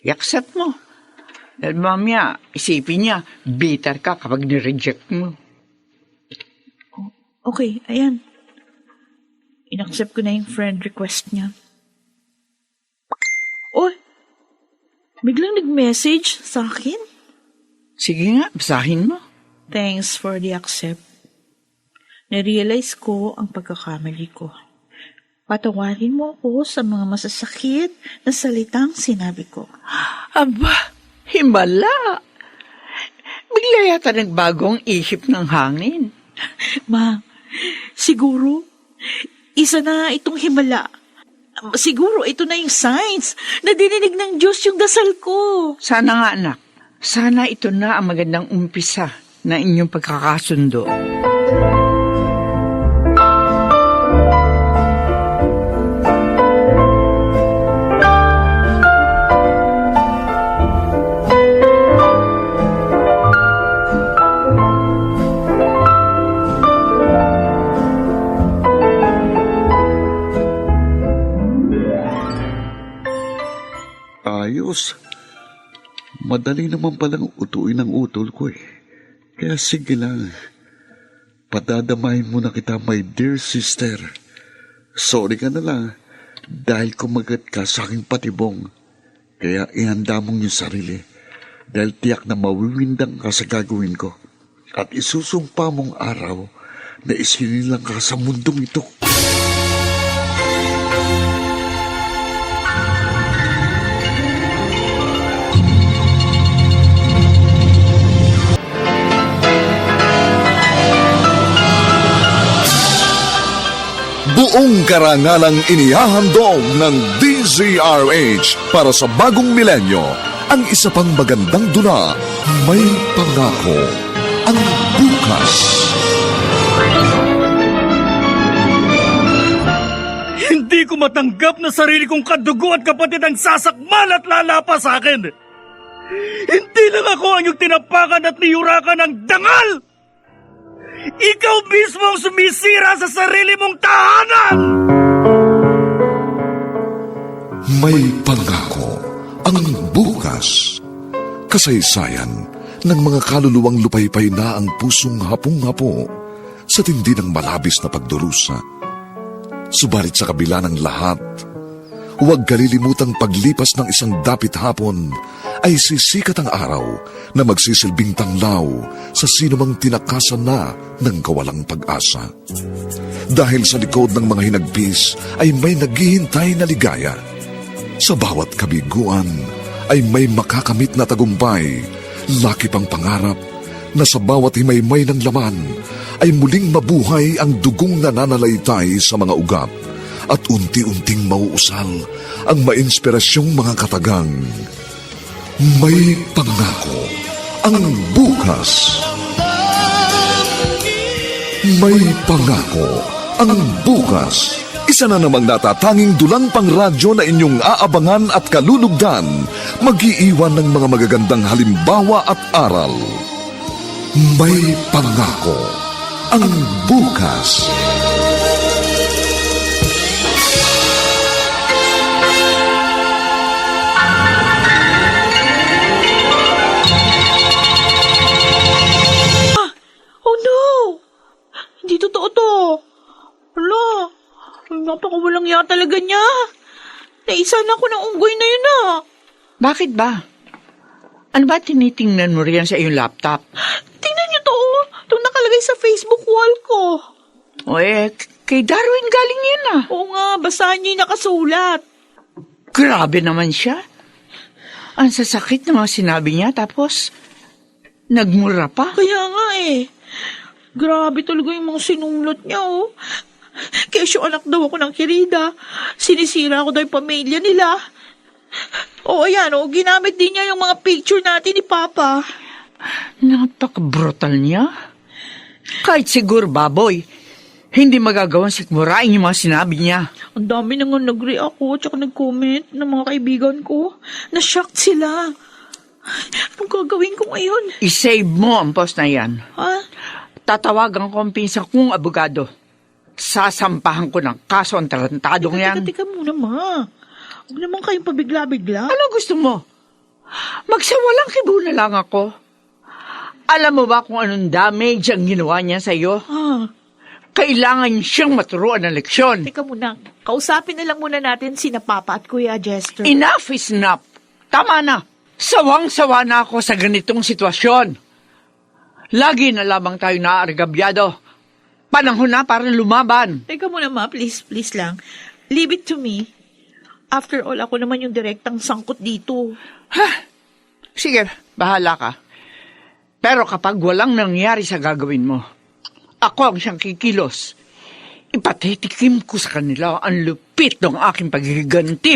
i-accept mo. Dahil mamaya, isipin niya, bitter ka kapag nireject mo. Okay, ayan. In-accept ko na yung friend request niya. Oh, biglang nag-message sa akin. Sige nga, basahin mo. Thanks for the accept. Narealize ko ang pagkakamali ko. Patawarin mo ako sa mga masasakit na salitang sinabi ko. Aba, himala. Bigla yata nagbagong ihip ng hangin. Ma, siguro, isa na itong himala. Siguro ito na yung signs na dininig ng Diyos yung dasal ko. Sana nga anak, sana ito na ang magandang umpisa na inyong pagkakasundo. ayos. Madali naman palang utuin ang utol ko eh. Kaya sige lang. Padadamahin mo na kita, my dear sister. Sorry ka na lang dahil kumagat ka sa aking patibong. Kaya ihanda mong yung sarili dahil tiyak na mawiwindang ka sa gagawin ko. At isusumpa mong araw na isinilang ka sa mundong ito. Taong karangalang inihahandog ng DZRH para sa bagong milenyo, ang isa pang magandang dula, May Pangako, ang bukas. Hindi ko matanggap na sarili kong kadugo at kapatid ang sasakmal at lalapa sa akin. Hindi lang ako ang yung tinapakan at niyurakan ng dangal! Ikaw mismo ang sumisira sa sarili mong tahanan! May Pangako, ang bukas. Kasaysayan ng mga kaluluwang lupaypay na ang pusong hapong-hapo sa tindi ng malabis na pagdurusa. Subalit sa kabila ng lahat, huwag kalilimutang paglipas ng isang dapit hapon ay sisikat ang araw na magsisilbing tanglaw sa sinumang tinakasan na ng kawalang pag-asa. Dahil sa likod ng mga hinagpis ay may naghihintay na ligaya. Sa bawat kabiguan ay may makakamit na tagumpay, laki pang pangarap na sa bawat himaymay ng laman ay muling mabuhay ang dugong nananalaytay sa mga ugat at unti-unting mauusal ang mainspirasyong mga katagang. May Pangako, ang bukas. May Pangako, ang bukas. Isa na namang natatanging dulang pangradyo na inyong aabangan at kalulugdan, mag-iiwan ng mga magagandang halimbawa at aral. May Pangako, ang bukas. Oh no! Hindi totoo to. Hala, napakawalang ya talaga niya. Naisa na ako ng unggoy na yun Bakit ba? Ano ba tinitingnan mo riyan sa iyong laptop? Tingnan niyo to, itong nakalagay sa Facebook wall ko. O kay Darwin galing yan Oo nga, basahan niyo yung nakasulat. Grabe naman siya. Ang sasakit ng mga sinabi niya, tapos nagmura pa. Kaya nga Grabe talaga yung mga sinulat niya Kesyo anak daw ako ng Kirida. Sinisira ko daw yung pamilya nila. Ayan ginamit din niya yung mga picture natin ni Papa. Napaka-brutal niya. Kahit siguro, baboy, hindi magagawang sikmurain yung mga sinabi niya. Ang dami nang nag-react ako at nag-comment ng mga kaibigan ko. Na-shocked sila. Anong gagawin ko ngayon? I-save mo ang post na yan. Ha? Tatawagan ko ang pinsan kong abogado. Sasampahan ko ng kaso ang tarantadong yan. Teka muna, Ma. Huwag naman kayong pabigla-bigla. Ano gusto mo? Magsawalang kibo na lang ako. Alam mo ba kung anong damage ang ginawa niya sa'yo? Kailangan siyang maturuan ng leksyon. Teka muna. Kausapin na lang muna natin sina Papa at Kuya Jester. Enough is enough. Tama na. Sawang-sawa na ako sa ganitong sitwasyon. Lagi na lamang tayo naaargabyado. Panahon na para lumaban. Teka muna, Ma. Please lang. Leave it to me. After all, ako naman yung direktang sangkot dito. Sige, bahala ka. Pero kapag walang nangyari sa gagawin mo, ako ang siyang kikilos. Ipatitikim ko sa kanila ang lupit ng aking paghiganti.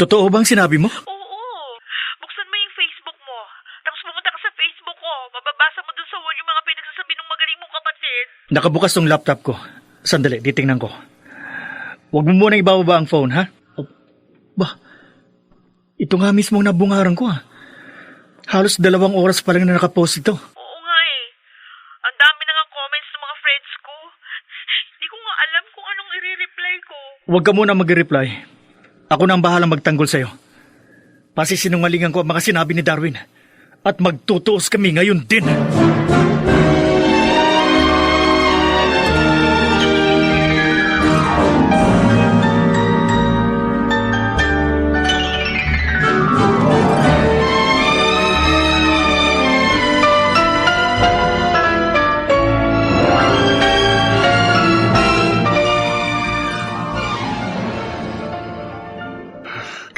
Totoo bang sinabi mo? Oo. Buksan mo yung Facebook mo. Tapos pumunta ka sa Facebook ko. Mababasa mo dun sa wall yung mga pinagsasabi ng magaling mong kapatid. Nakabukas tong laptop ko. Sandali, titingnan ko. Huwag mo muna ibababa ang phone, ha? Ito nga mismo ang nabungaran ko, Halos 2 oras pa lang na nakapost ito. Oo nga Ang dami na nga comments ng mga friends ko. Hindi ko nga alam kung anong i-reply ko. Huwag ka muna mag-reply. Ako na ang bahalang magtanggol sa'yo. Pasisinungalingan ko ang mga sinabi ni Darwin. At magtutuos kami ngayon din.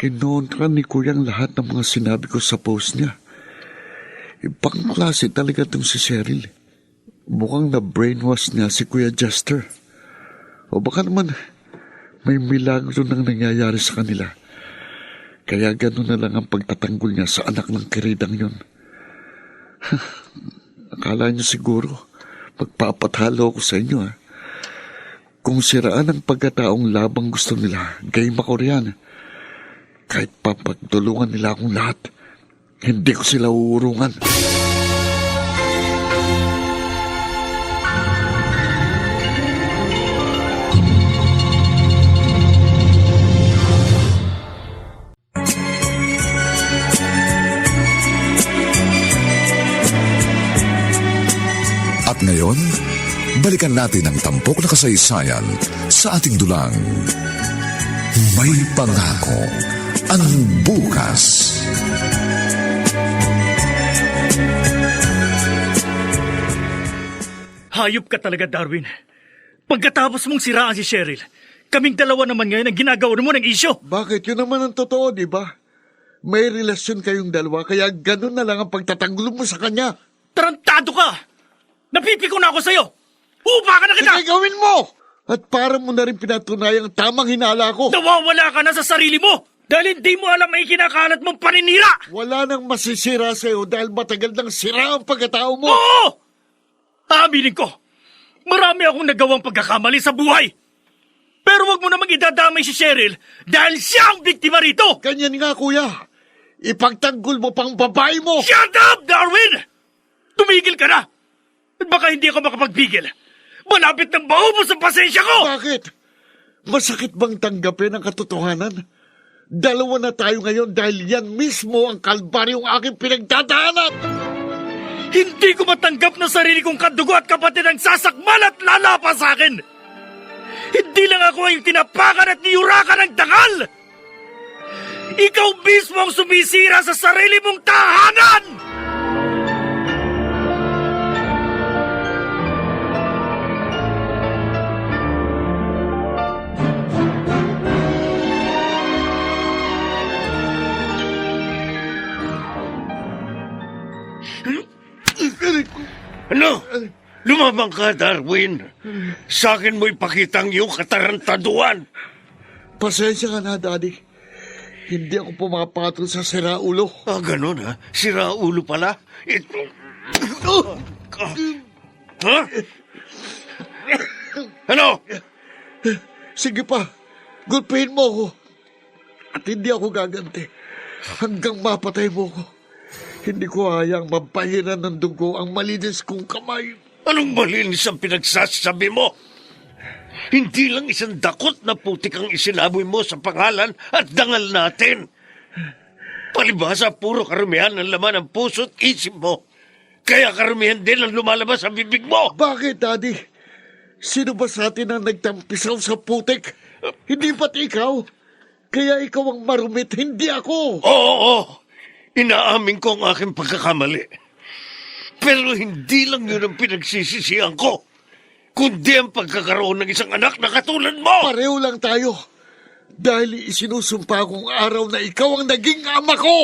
Kinontra ni Kuya ang lahat ng mga sinabi ko sa post niya. Ibang klase talaga itong si Cheryl. Mukhang na-brainwash niya si Kuya Jester. O baka naman may milagro nang nangyayari sa kanila. Kaya gano'n na lang ang pagtatanggol niya sa anak ng kiridang yun. Akala niyo siguro magpapatalo ko sa inyo, ha? Kung siraan ang pagkataong labang gusto nila, game ako riyan. Kahit papagtulungan nila akong lahat, hindi ko sila uurungan. At ngayon, balikan natin ang tampok na kasaysayan sa ating dulang. May pangako ang bukas. Hayop ka talaga, Darwin. Pagkatapos mong siraan si Cheryl, kaming dalawa naman ngayon ang ginagawa mo ng isyo. Bakit? Yun naman ang totoo, di ba? May relasyon kayong dalawa, kaya ganun na lang ang pagtatanggol mo sa kanya. Tarantado ka! Napipiko na ako sa'yo! Upa ka na kita! Sige, gawin mo! At para mo na rin pinatunayang tamang hinala ko. Nawawala ka na sa sarili mo! Dahil hindi mo alam may kinakalat mong paninira! Wala nang masisira sa'yo dahil matagal nang sira ang pagkatao mo. Oo! Aaminin ko, marami akong nagawang pagkakamali sa buhay. Pero wag mo namang idadamay si Cheryl dahil siya ang biktima rito! Ganyan nga, kuya. Ipagtanggol mo pang babae mo. Shut up, Darwin! Tumigil ka na! At baka hindi ako makapagbigil. Malapit nang maubos ang pasensya ko! Bakit? Masakit bang tanggapin ang katotohanan? Dalawa na tayo ngayon dahil yan mismo ang kalbaryong aking pinagdadaanan. Hindi ko matanggap na sarili kong kadugo at kapatid ang sasakmal at lalapa sa akin. Hindi lang ako ang tinapakan at niyurakan ng dangal. Ikaw mismo ang sumisira sa sarili mong tahanan! Ano? Lumabang ka, Darwin. Sa akin mo ipakita ang iyong katarantaduan. Pasensya ka na, Daddy. Hindi ako pumapatol sa siraulo. Ah, ganun ha? Sira ulo pala? Ito... Ha? Ano? Sige pa, gulpihin mo ako. At hindi ako gaganti hanggang mapatay mo ko. Hindi ko hayang mabahiran ng dugo ang malinis kong kamay. Anong malinis ang pinagsasabi mo? Hindi lang isang dakot na putik ang isinaboy mo sa pangalan at dangal natin. Palibhasa, puro karumihan ng laman ng puso at isip mo. Kaya karumihan din ang lumalabas sa bibig mo. Bakit, Daddy? Sino ba sa atin ang nagtampisaw sa putik? Hindi ba't ikaw? Kaya ikaw ang marumit, hindi ako. Oo. Inaamin ko ang aking pagkakamali. Pero hindi lang yun ang pinagsisisihan ko, kundi ang pagkakaroon ng isang anak na katulad mo! Pareho lang tayo. Dahil isinusumpa kong araw na ikaw ang naging ama ko!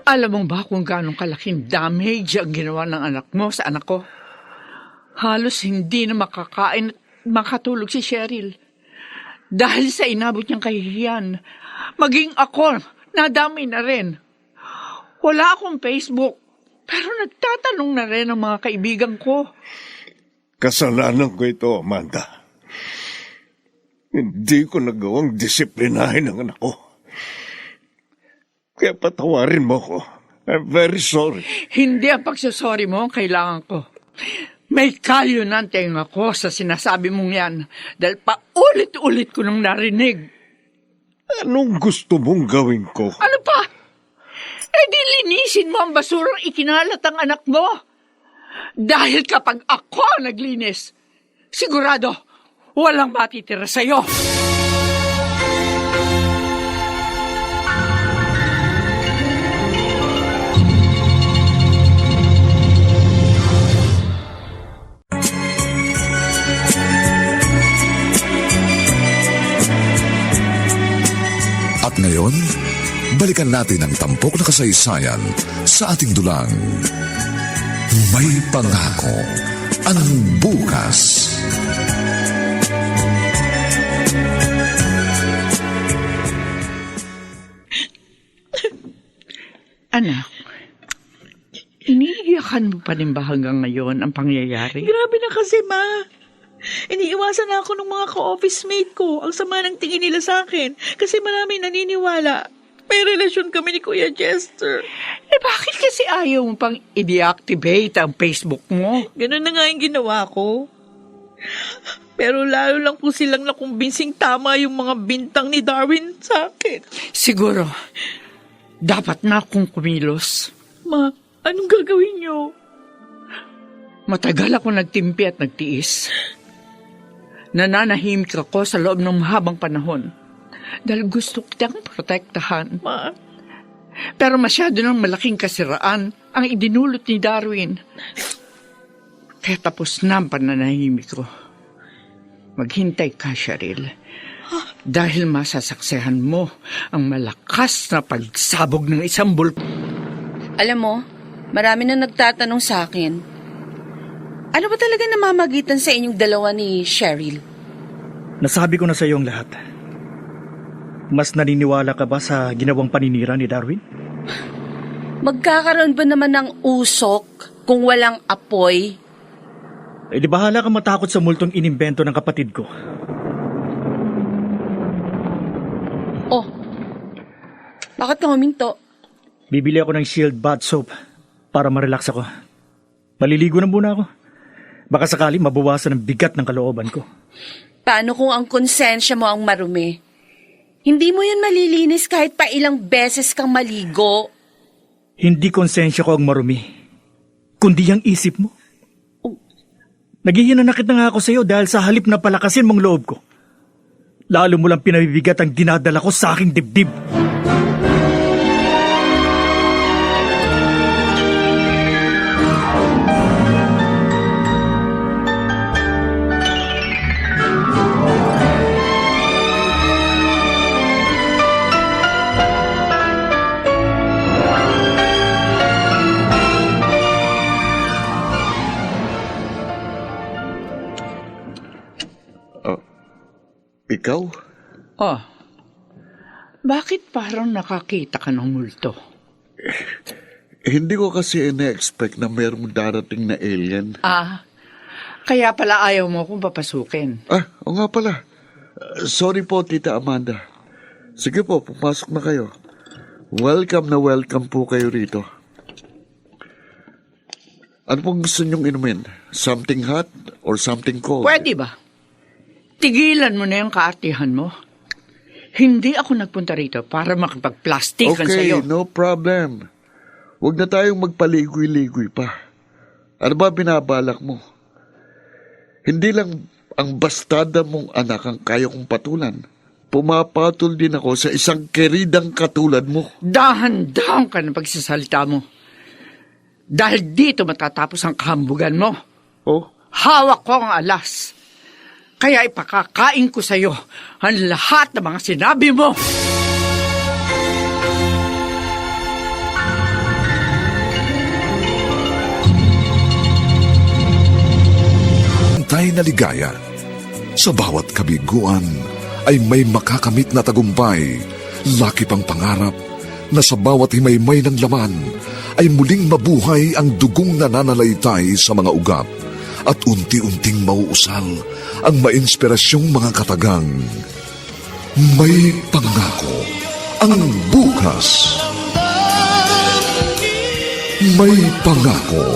Alam mo ba kung gaano kalaking damage ang ginawa ng anak mo sa anak ko? Halos hindi na makakain at makatulog si Cheryl. Dahil sa inabot niyang kahihiyan, maging ako, nadamay na rin. Wala akong Facebook, pero nagtatanong na rin ang mga kaibigan ko. Kasalanan ko ito, Amanda. Hindi ko nagawang disiplinahin ang anak ko. Kaya patawarin mo ko. I'm very sorry. Hindi ang pagsasorry mo ang kailangan ko. May kalyo na ang tenga ko sa sinasabi mong yan dahil paulit-ulit ko nang narinig. Anong gusto mong gawin ko? Ano pa? Di linisin mo ang basurang ikinalat ang anak mo. Dahil kapag ako ang naglinis, sigurado, walang matitira sa'yo. At ngayon, balikan natin ang tampok na kasaysayan sa ating dulang. May pangako ang bukas. Anak, iniiyakan mo pa rin ba hanggang ngayon ang pangyayari? Grabe na kasi, Ma. Iniiwasan na ako ng mga ka-office mate ko. Ang sama ng tingin nila sa akin. Kasi marami naniniwala. May relasyon kami ni Kuya Chester. Bakit kasi ayaw mo pang i-deactivate ang Facebook mo? Ganun na nga yung ginawa ko. Pero lalo lang po silang nakumbinsing tama yung mga bintang ni Darwin sa akin. Siguro, dapat na akong kumilos. Ma, anong gagawin niyo? Matagal ako nagtimpi at nagtiis. Nananahimik ako sa loob ng mahabang panahon dahil gusto kitang protektahan. Ma, Pero masyado ng malaking kasiraan ang idinulot ni Darwin. Kaya tapos na ang pananahimik ko. Maghintay ka, Cheryl. Dahil masasaksihan mo ang malakas na pagsabog ng isang bulp. Alam mo, marami na nagtatanong sa akin. Ano ba talaga namamagitan sa inyong dalawa ni Cheryl? Nasabi ko na sa iyo ang lahat. Mas naniniwala ka ba sa ginawang paninira ni Darwin? Magkakaroon ba naman ng usok kung walang apoy? Eh di bahala ka matakot sa multong inimbento ng kapatid ko. Oh, bakit ka huminto? Bibili ako ng Shield bath soap para ma-relax ako. Maliligo na muna ako. Baka sakali mabawasan ang bigat ng kalooban ko. Paano kung ang konsensya mo ang marumi? Hindi mo yan malilinis kahit pa ilang beses kang maligo. Hindi konsensya ko ang marumi, kundi ang isip mo. Naghihinanakit na nga ako sa iyo dahil sa halip na palakasin mong loob ko. Lalo mo lang pinabibigat ang dinadala ko sa aking dibdib. Ikaw? Oh, bakit parang nakakita ka ng multo? Hindi ko kasi ina-expect na mayroong darating na alien. Kaya pala ayaw mo akong papasukin. O nga pala. Sorry po, Tita Amanda. Sige po, pumasok na kayo. Welcome na welcome po kayo rito. Ano pong gusto niyong inumin? Something hot or something cold? Pwede ba? Tigilan mo na yung kaartihan mo. Hindi ako nagpunta rito para makipagplastikan sa'yo. Okay, no problem. Huwag na tayong magpaligoy-ligoy pa. Ano ba binabalak mo? Hindi lang ang bastada mong anak ang kaya kong patulan. Pumapatol din ako sa isang keridang katulad mo. Dahan-dahan ka na pagsasalita mo. Dahil dito matatapos ang kahambugan mo. Oh? Hawak ko ang alas. Kaya ipakakain ko sa'yo ang lahat ng mga sinabi mo. Tayo na ligaya. Sa bawat kabiguan ay may makakamit na tagumpay. Laki pang pangarap na sa bawat himaymay ng laman ay muling mabuhay ang dugong nananalaytay sa mga ugat at unti-unting mauusal ang mainspirasyong mga katagang. May pangako ang bukas. May pangako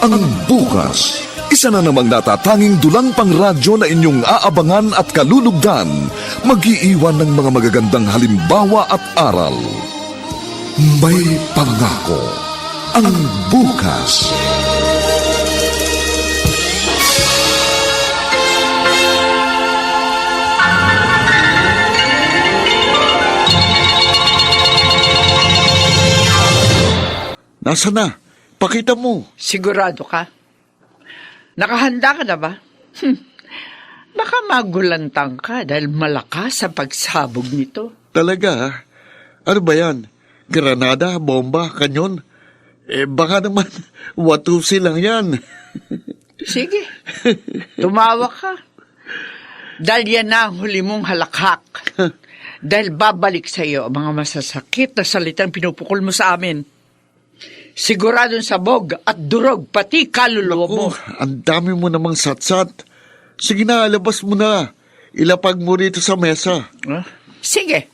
ang bukas. Isa na namang natatanging dulang pang radyo na inyong aabangan at kalulugdan, mag-iiwan ng mga magagandang halimbawa at aral. May pangako ang bukas. Nasa na? Pakita mo. Sigurado ka? Nakahanda ka na ba? Baka magulantang ka dahil malakas ang pagsabog nito. Talaga, ha? Ano ba yan? Granada, bomba, kanyon? Baka naman, watusi lang yan. Sige, tumawa ka. Dahil yan na ang huli mong halakhak. Dahil babalik sa iyo ang mga masasakit na salitang pinupukol mo sa amin. Siguradong sabog at durog, pati kaluluwa mo. Ang dami mo namang satsat. Sige na, labas mo na. Ilapag mo rito sa mesa. Sige,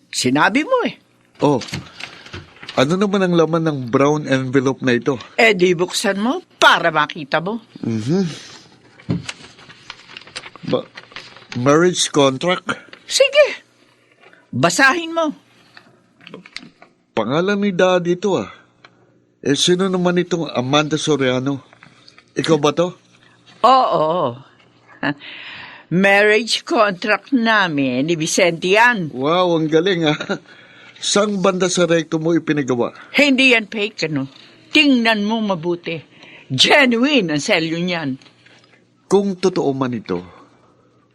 sinabi mo eh. Oh, ano naman ang laman ng brown envelope na ito? Di buksan mo para makita mo. Marriage contract? Sige, basahin mo. Pangalan ni Daddy ito ah. Sino naman itong Amanda Soriano? Ikaw ba to? Oo. Marriage contract namin ni Vicente yan. Wow, ang galing ah. Sang banda sa recto mo ipinagawa? Hindi yan fake, ano? Tingnan mo mabuti. Genuine ang selyo niyan. Kung totoo man ito,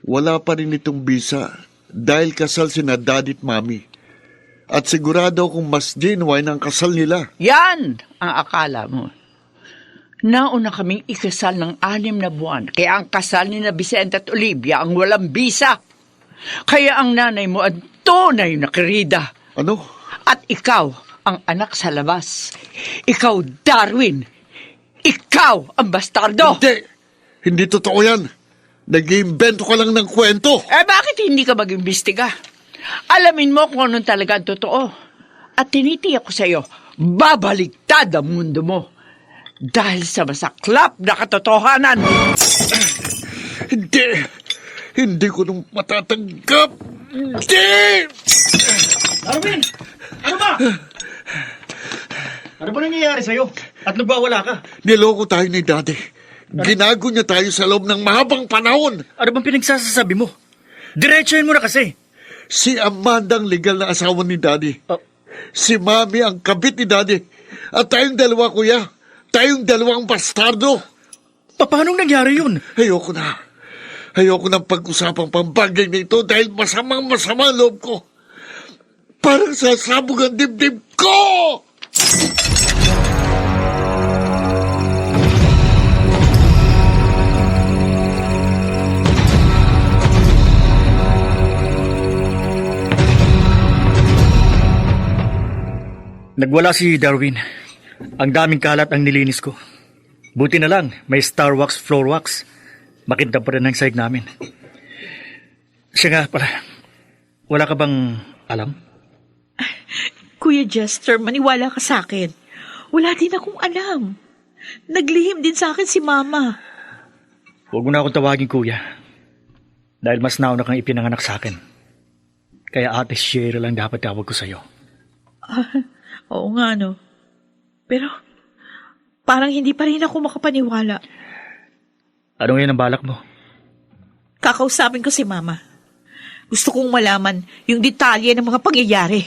wala pa rin itong bisa dahil kasal sina Daddy at Mami. At sigurado kung mas genuine ang kasal nila. Yan ang akala mo. Nauna kaming ikasal ng 6 na buwan, kaya ang kasal ni na Vicente at Olivia ang walang bisa. Kaya ang nanay mo ang tunay na kirida. Ano? At ikaw ang anak sa labas. Ikaw, Darwin. Ikaw ang bastardo. Hindi! Hindi totoo yan. Nag-iimbento ka lang ng kwento. Bakit hindi ka mag-imbestiga? Alamin mo kung anong talaga ang totoo. At tinitiyak ko sa iyo, babaliktad ang mundo mo. Dahil sa masaklap na katotohanan. Hindi! Hindi ko nung matatanggap! Hindi! Darwin! Ano ba? Ano ba nangyayari sa'yo? At nagwawala ka? Niloko tayo ni Daddy. Ginago niya tayo sa loob ng mahabang panahon. Ano bang pinagsasasabi mo? Diretsuhin mo na kasi. Si Amanda ang legal na asawa ni Daddy. Oh. Si Mami ang kabit ni Daddy. At tayong dalawa, kuya. Tayong dalawang bastardo. Paano nangyari yun? Ayoko na. Ayoko ng pag-usapang pambagay na ito dahil masama ang loob ko. Parang sasabog ang dibdib ko! Nagwala si Darwin. Ang daming kalat ang nilinis ko. Buti na lang, may star wax, floor wax. Makintab pa rin ang sahig namin. Siya nga pala, wala ka bang alam? Kuya Jester, maniwala ka sa akin. Wala din akong alam. Naglihim din sa akin si Mama. Huwag mo na akong tawagin, kuya. Dahil mas nauna kang ipinanganak sa akin. Kaya Ate Sherry lang dapat tawag ko sa'yo. Oo nga, no. Pero, parang hindi pa rin ako makapaniwala. Ano ngayon ang balak mo? Kakausapin ko si Mama. Gusto kong malaman yung detalye ng mga pangyayari.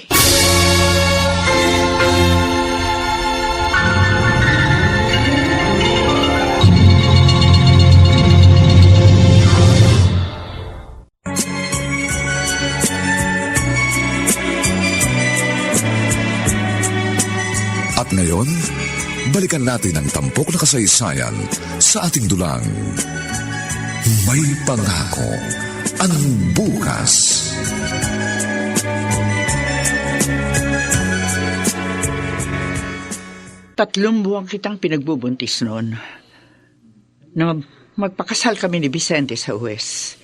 At ngayon, balikan natin ang tampok na kasaysayan sa ating dulang. May pangako ang bukas. Tatlong buwan kitang pinagbubuntis noon. Na magpakasal kami ni Vicente sa West.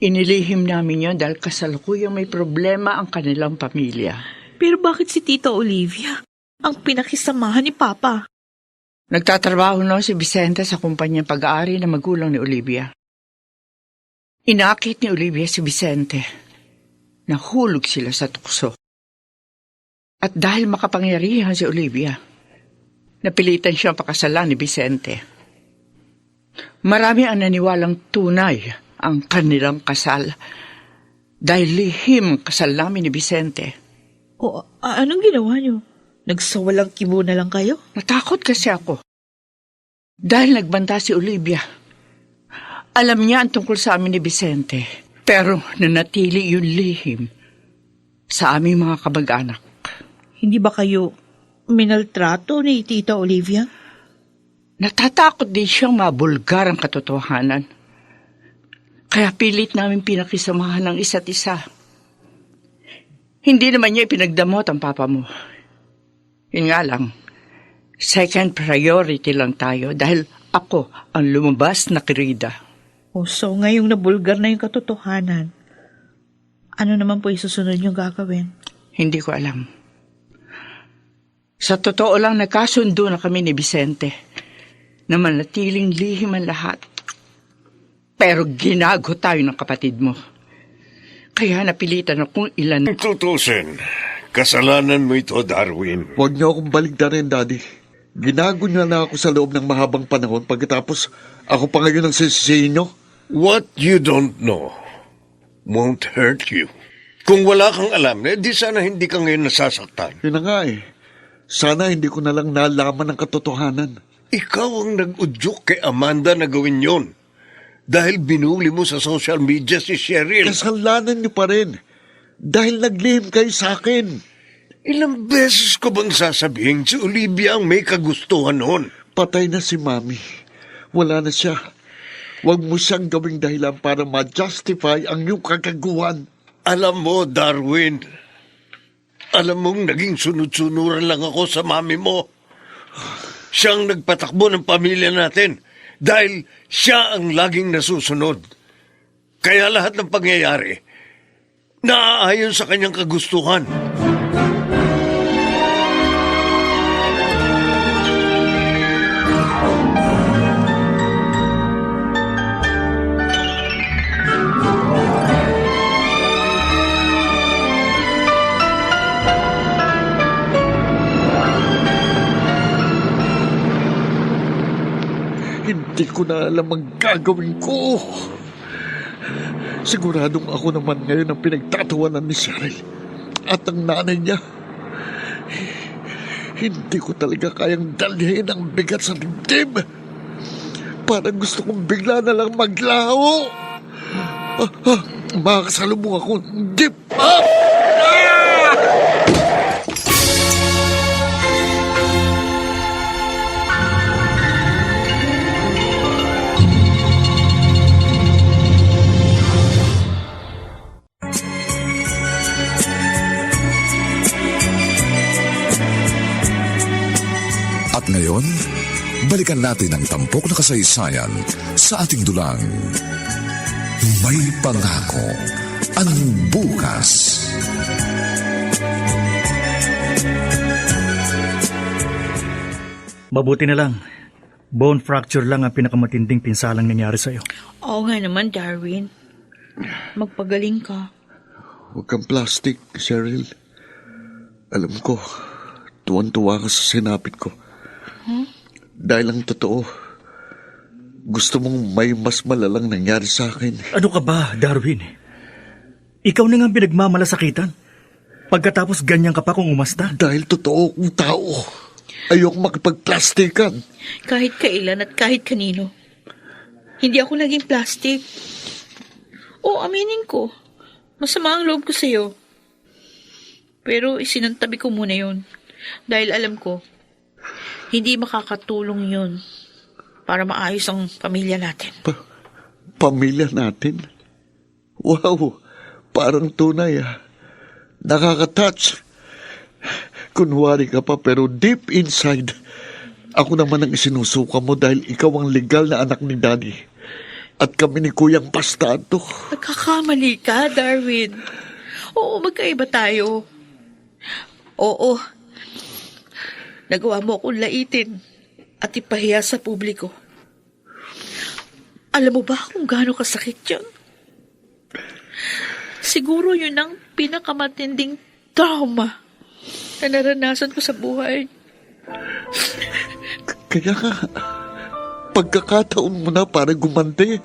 Inilihim namin yon dahil kasalukuyang may problema ang kanilang pamilya. Pero bakit si Tita Olivia ang pinakisamahan ni Papa? Nagtatrabaho noon si Vicente sa kumpanyang pag-aari na magulang ni Olivia. Inakit ni Olivia si Vicente. Nahulog sila sa tukso. At dahil makapangyarihan si Olivia, napilitan siyang pakasalan ni Vicente. Marami ang naniwalang tunay ang kanilang kasal dahil lihim ang kasal namin ni Vicente. O, anong ginawa niyo? Nagsawalang kibo na lang kayo? Natakot kasi ako. Dahil nagbanta si Olivia. Alam niya ang tungkol sa amin ni Vicente. Pero nanatili yung lihim sa aming mga kamag-anak. Hindi ba kayo minaltrato ni Tita Olivia? Natatakot din siyang mabulgar ang katotohanan. Kaya pilit namin pinakisamahan ng isa't isa. Hindi naman niya ipinagdamot ang papa mo. Yun nga lang, second priority lang tayo dahil ako ang lumabas na kirida. So ngayong nabulgar na yung katotohanan, ano naman po isusunod yung gagawin? Hindi ko alam. Sa totoo lang, nagkasundo na kami ni Vicente na manatiling lihim ang lahat. Pero ginago tayo ng kapatid mo. Kaya napilitan akong ilan. Tutusin, kasalanan mo ito, Darwin. Huwag niyo akong baligtarin, Daddy. Ginago niya na ako sa loob ng mahabang panahon pagkatapos ako pa ngayon ang sisisihin niyo. What you don't know won't hurt you. Kung wala kang alam, di sana hindi ka ngayon nasasaktan. Yun na nga eh. Sana hindi ko na lang nalaman ang katotohanan. Ikaw ang nag-udyok kay Amanda na gawin yon. Dahil binuli mo sa social media si Cheryl. Kasalanan niyo pa rin. Dahil naglihim kayo sa akin. Ilang beses ko bang sasabihin si Olivia ang may kagustuhan noon? Patay na si Mami. Wala na siya. Huwag mo siyang gawing dahilan para ma-justify ang iyong kagaguhan. Alam mo, Darwin, alam mong naging sunod-sunuran lang ako sa mami mo. Siyang nagpatakbo ng pamilya natin dahil siya ang laging nasusunod. Kaya lahat ng pangyayari, naaayon sa kanyang kagustuhan. Hindi ko na alam ang gagawin ko. Siguradong ako naman ngayon ang pinagtatawanan ni Cheryl at ang nanay niya. Hindi ko talaga kayang dalhin ang bigat sa dibdib. Parang gusto kong bigla na lang maglaho. Makakasalubong ako. Dip! At ngayon, balikan natin ang tampok na kasaysayan sa ating dulang. May pangako ang bukas. Mabuti na lang. Bone fracture lang ang pinakamatinding pinsalang nangyari sa'yo. Oo nga naman, Darwin. Magpagaling ka. Huwag kang plastic, Cheryl. Alam ko, tuwan-tuwa ka sa sinapit ko. Dahil ang totoo, gusto mong may mas malalang nangyari sa akin. Ano ka ba, Darwin? Ikaw na nga pinagmamalasakitan. Pagkatapos ganyan ka pa kung umasta. Dahil totoo kong tao. Ayoko makipagplastikan. Kahit kailan at kahit kanino. Hindi ako naging plastic. Oo, aminin ko. Masama ang loob ko sa'yo. Pero isinantabi ko muna yun. Dahil alam ko, hindi makakatulong yun para maayos ang pamilya natin. Pamilya natin? Wow, parang tunay ah. Nakaka-touch. Kunwari ka pa pero deep inside, ako naman ang isinusuka mo dahil ikaw ang legal na anak ni Daddy. At kami ni Kuyang Bastado. Nagkakamali ka, Darwin. Oo, magkaiba tayo. Oo. Nagawa mo akong laitin at ipahiya sa publiko. Alam mo ba kung gaano kasakit yun? Siguro yun ang pinakamatinding trauma na naranasan ko sa buhay. Kaya nga, pagkakataon mo na para gumante.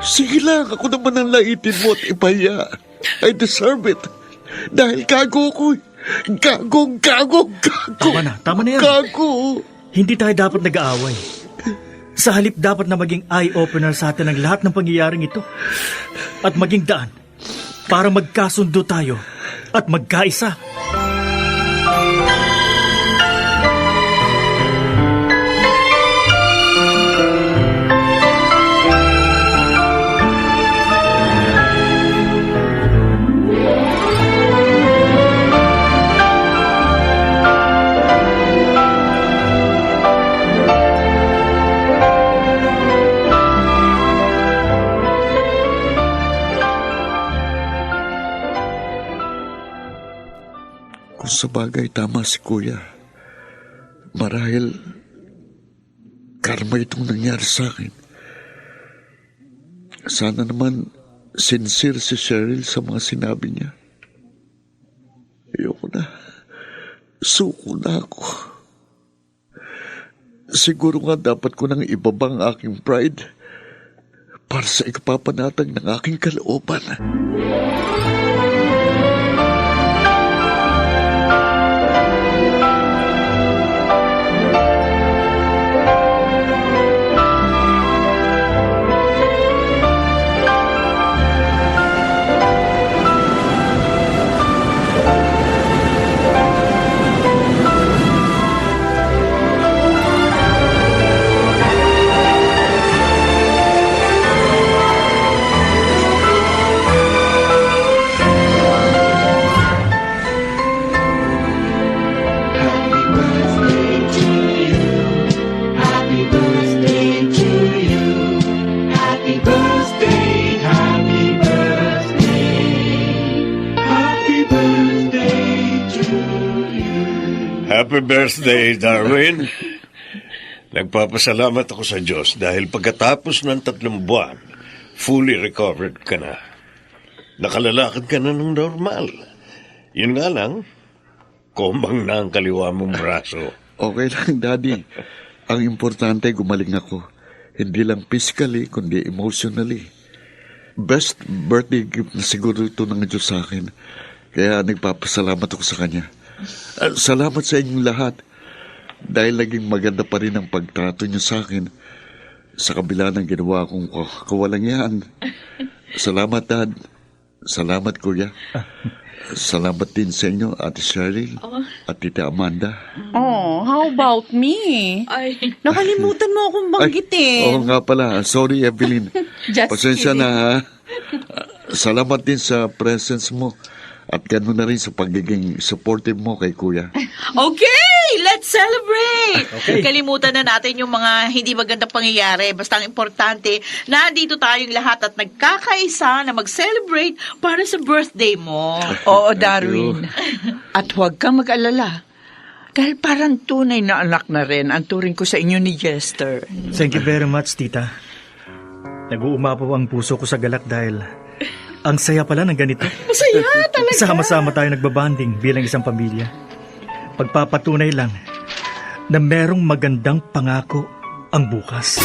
Sige lang, ako naman ang laitin mo at ipahiya. I deserve it. Dahil gago ko. Gago! Tama na yan. Gago! Hindi tayo dapat nag-aaway. Sa halip dapat na maging eye-opener sa atin ang lahat ng pangyayaring ito. At maging daan para magkasundo tayo at magkaisa. Kung sa bagay tama si Kuya, marahil karma itong nangyari sa akin. Sana naman sincere si Cheryl sa mga sinabi niya. Ayoko na. Suko na ako. Siguro nga dapat ko nang ibabang aking pride para sa ikapapanatag ng aking kalooban. Happy birthday, Darwin. Nagpapasalamat ako sa Diyos dahil pagkatapos ng 3 buwan, fully recovered ka na. Nakalalakad ka na ng normal. Yun nga lang, kumbang na ang kaliwa mong braso. Okay lang, Daddy. Ang importante, gumaling ako. Hindi lang physically, kundi emotionally. Best birthday gift na siguro ito ng Diyos sa akin. Kaya nagpapasalamat ako sa Kanya. Salamat sa inyong lahat. Dahil naging maganda pa rin ang pagtrato niyo sa akin sa kabila ng ginawa kong kawalangian. Salamat, Dad. Salamat, Kuya. Salamat din sa inyo, Ate Cheryl at Tita Amanda. Oh, how about me? Ay, Nakalimutan mo akong banggitin. Oo nga pala. Sorry, Evelyn. Just Pasensya kidding. na, ha? Salamat din sa presence mo at gano'n na rin sa pagiging supportive mo kay Kuya. okay, let's celebrate! Kalimutan na natin yung mga hindi magandang pangyayari. Basta ang importante, nandito tayong lahat at nagkakaisa na mag-celebrate para sa birthday mo. Oo, Darwin. At huwag kang mag-alala. Dahil parang tunay na anak na rin ang turing ko sa inyo ni Jester. Thank you very much, tita. Nag-uumapaw ang puso ko sa galak dahil ang saya pala ng ganito. Masaya talaga. Sama-sama tayo nagbabanding bilang isang pamilya. Pagpapatunay lang na merong magandang pangako ang bukas.